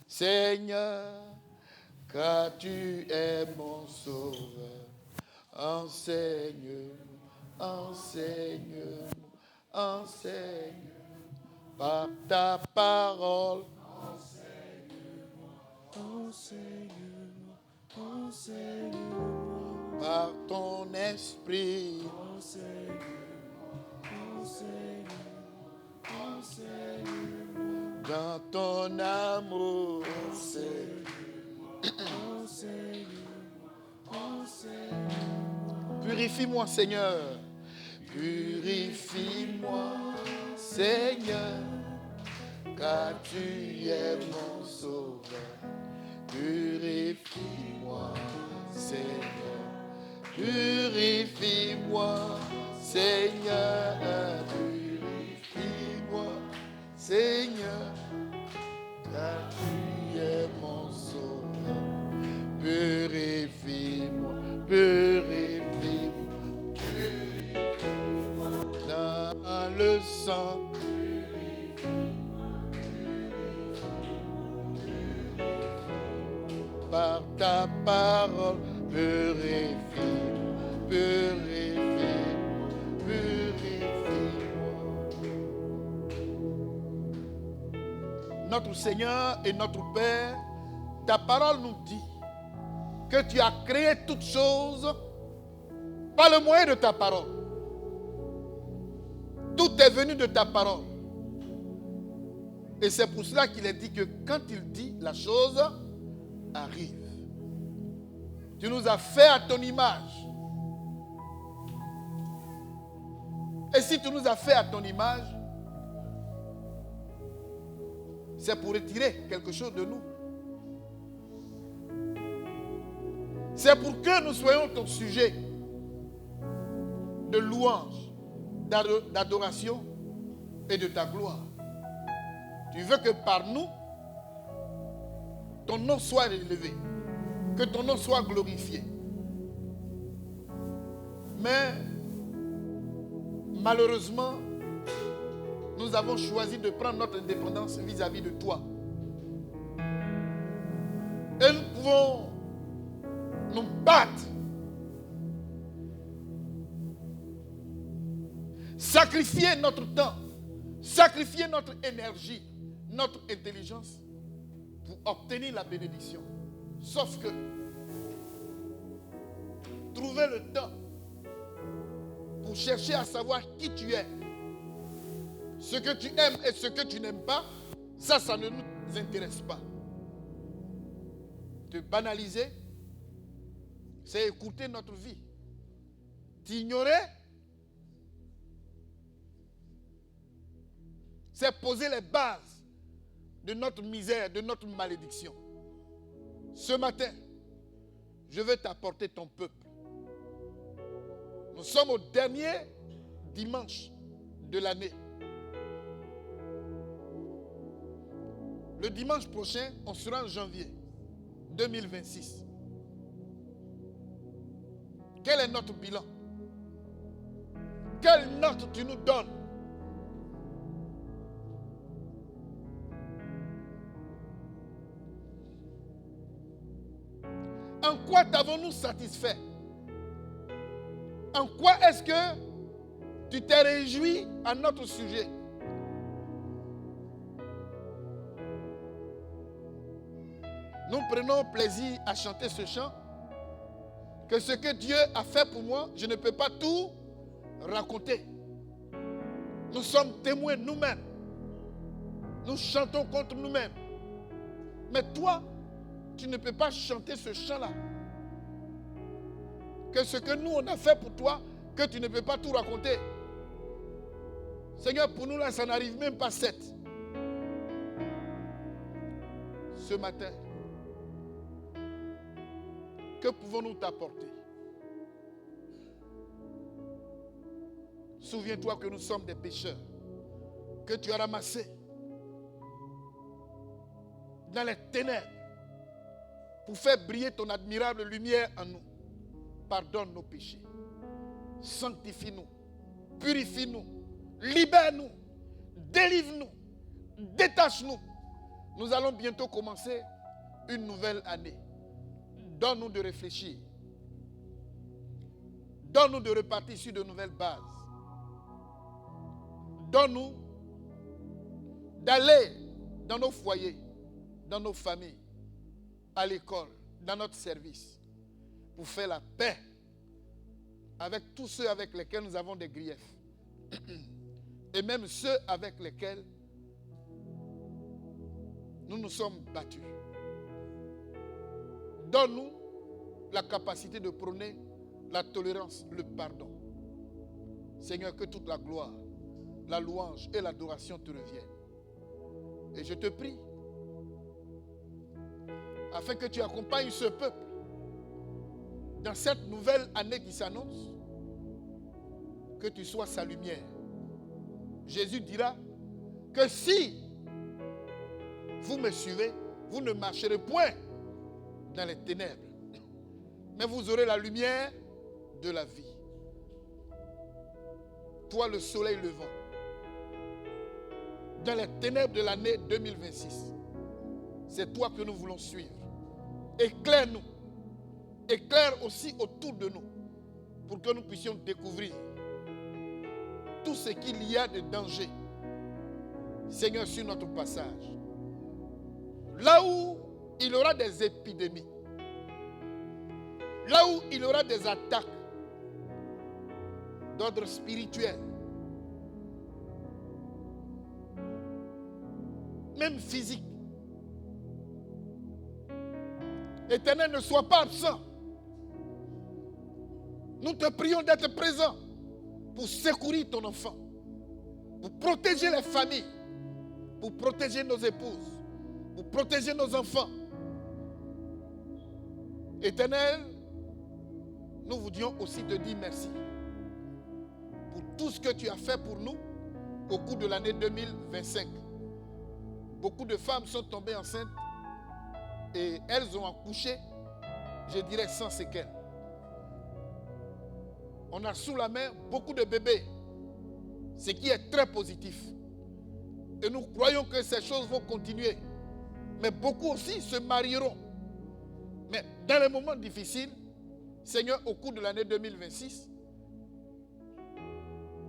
Seigneur, car tu es mon sauveur. Enseigne-moi, enseigne-moi, enseigne par ta parole. Enseigne-moi, enseigne-moi, par ton esprit. Enseigne-moi, dans ton amour. Purifie-moi, Seigneur. Purifie-moi, Seigneur, car tu es mon sauveur. Purifie-moi, Seigneur. Purifie-moi, Seigneur. Purifie-moi, Seigneur, car tu es mon sauveur. Purifie-moi, purifie-moi, dans le sang. Par ta parole, purifie-moi, purifie-moi, purifie-moi. Notre Seigneur et notre Père, ta parole nous dit que tu as créé toutes choses par le moyen de ta parole. Tout est venu de ta parole. Et c'est pour cela qu'il est dit que quand il dit la chose arrive. Tu nous as fait à ton image. Et si tu nous as fait à ton image, c'est pour retirer quelque chose de nous. C'est pour que nous soyons ton sujet de louange, d'adoration et de ta gloire. Tu veux que par nous, ton nom soit élevé, que ton nom soit glorifié. Mais malheureusement, nous avons choisi de prendre notre indépendance vis-à-vis de toi. Et nous pouvons nous battre, sacrifier notre temps, sacrifier notre énergie, notre intelligence pour obtenir la bénédiction. Sauf que trouver le temps pour chercher à savoir qui tu es, ce que tu aimes et ce que tu n'aimes pas, ça ne nous intéresse pas. Te banaliser, c'est écouter notre vie. T'ignorer, c'est poser les bases de notre misère, de notre malédiction. Ce matin, je veux t'apporter ton peuple. Nous sommes au dernier dimanche de l'année. Le dimanche prochain, on sera en janvier 2026. Quel est notre bilan? Quelle note tu nous donnes? En quoi t'avons-nous satisfait? En quoi est-ce que tu t'es réjoui à notre sujet? Nous prenons plaisir à chanter ce chant, que ce que Dieu a fait pour moi, je ne peux pas tout raconter. Nous sommes témoins nous-mêmes. Nous chantons contre nous-mêmes. Mais toi, tu ne peux pas chanter ce chant-là. Que ce que nous, on a fait pour toi, que tu ne peux pas tout raconter. Seigneur, pour nous, là, ça n'arrive même pas 7. Ce matin, que pouvons-nous t'apporter? Souviens-toi que nous sommes des pécheurs, que tu as ramassés dans les ténèbres pour faire briller ton admirable lumière en nous. Pardonne nos péchés. Sanctifie-nous. Purifie-nous. Libère-nous. Délivre-nous. Détache-nous. Nous allons bientôt commencer une nouvelle année. Donne-nous de réfléchir. Donne-nous de repartir sur de nouvelles bases. Donne-nous d'aller dans nos foyers, dans nos familles, à l'école, dans notre service, pour faire la paix avec tous ceux avec lesquels nous avons des griefs. Et même ceux avec lesquels nous nous sommes battus. Donne-nous la capacité de prôner la tolérance, le pardon. Seigneur, que toute la gloire, la louange et l'adoration te reviennent. Et je te prie, afin que tu accompagnes ce peuple dans cette nouvelle année qui s'annonce, que tu sois sa lumière. Jésus dira que si vous me suivez, vous ne marcherez point dans les ténèbres, mais vous aurez la lumière de la vie. Toi, le soleil levant, dans les ténèbres de l'année 2026, c'est toi que nous voulons suivre. Éclaire-nous. Éclaire aussi autour de nous pour que nous puissions découvrir tout ce qu'il y a de danger, Seigneur, sur notre passage. Là où il y aura des épidémies, là où il y aura des attaques d'ordre spirituel, même physique. Éternel, ne sois pas absent. Nous te prions d'être présent pour secourir ton enfant, pour protéger les familles, pour protéger nos épouses, pour protéger nos enfants. Éternel, nous voulions aussi te dire merci pour tout ce que tu as fait pour nous au cours de l'année 2025. Beaucoup de femmes sont tombées enceintes et elles ont accouché, je dirais, sans séquelles. On a sous la main beaucoup de bébés, ce qui est très positif. Et nous croyons que ces choses vont continuer. Mais beaucoup aussi se marieront. Mais dans les moments difficiles, Seigneur, au cours de l'année 2026,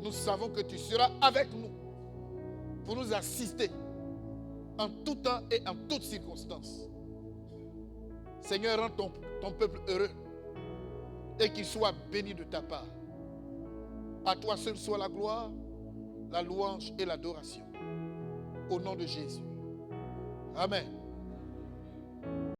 nous savons que tu seras avec nous pour nous assister en tout temps et en toutes circonstances. Seigneur, rends ton peuple heureux et qu'il soit béni de ta part. À toi seul soit la gloire, la louange et l'adoration. Au nom de Jésus. Amen.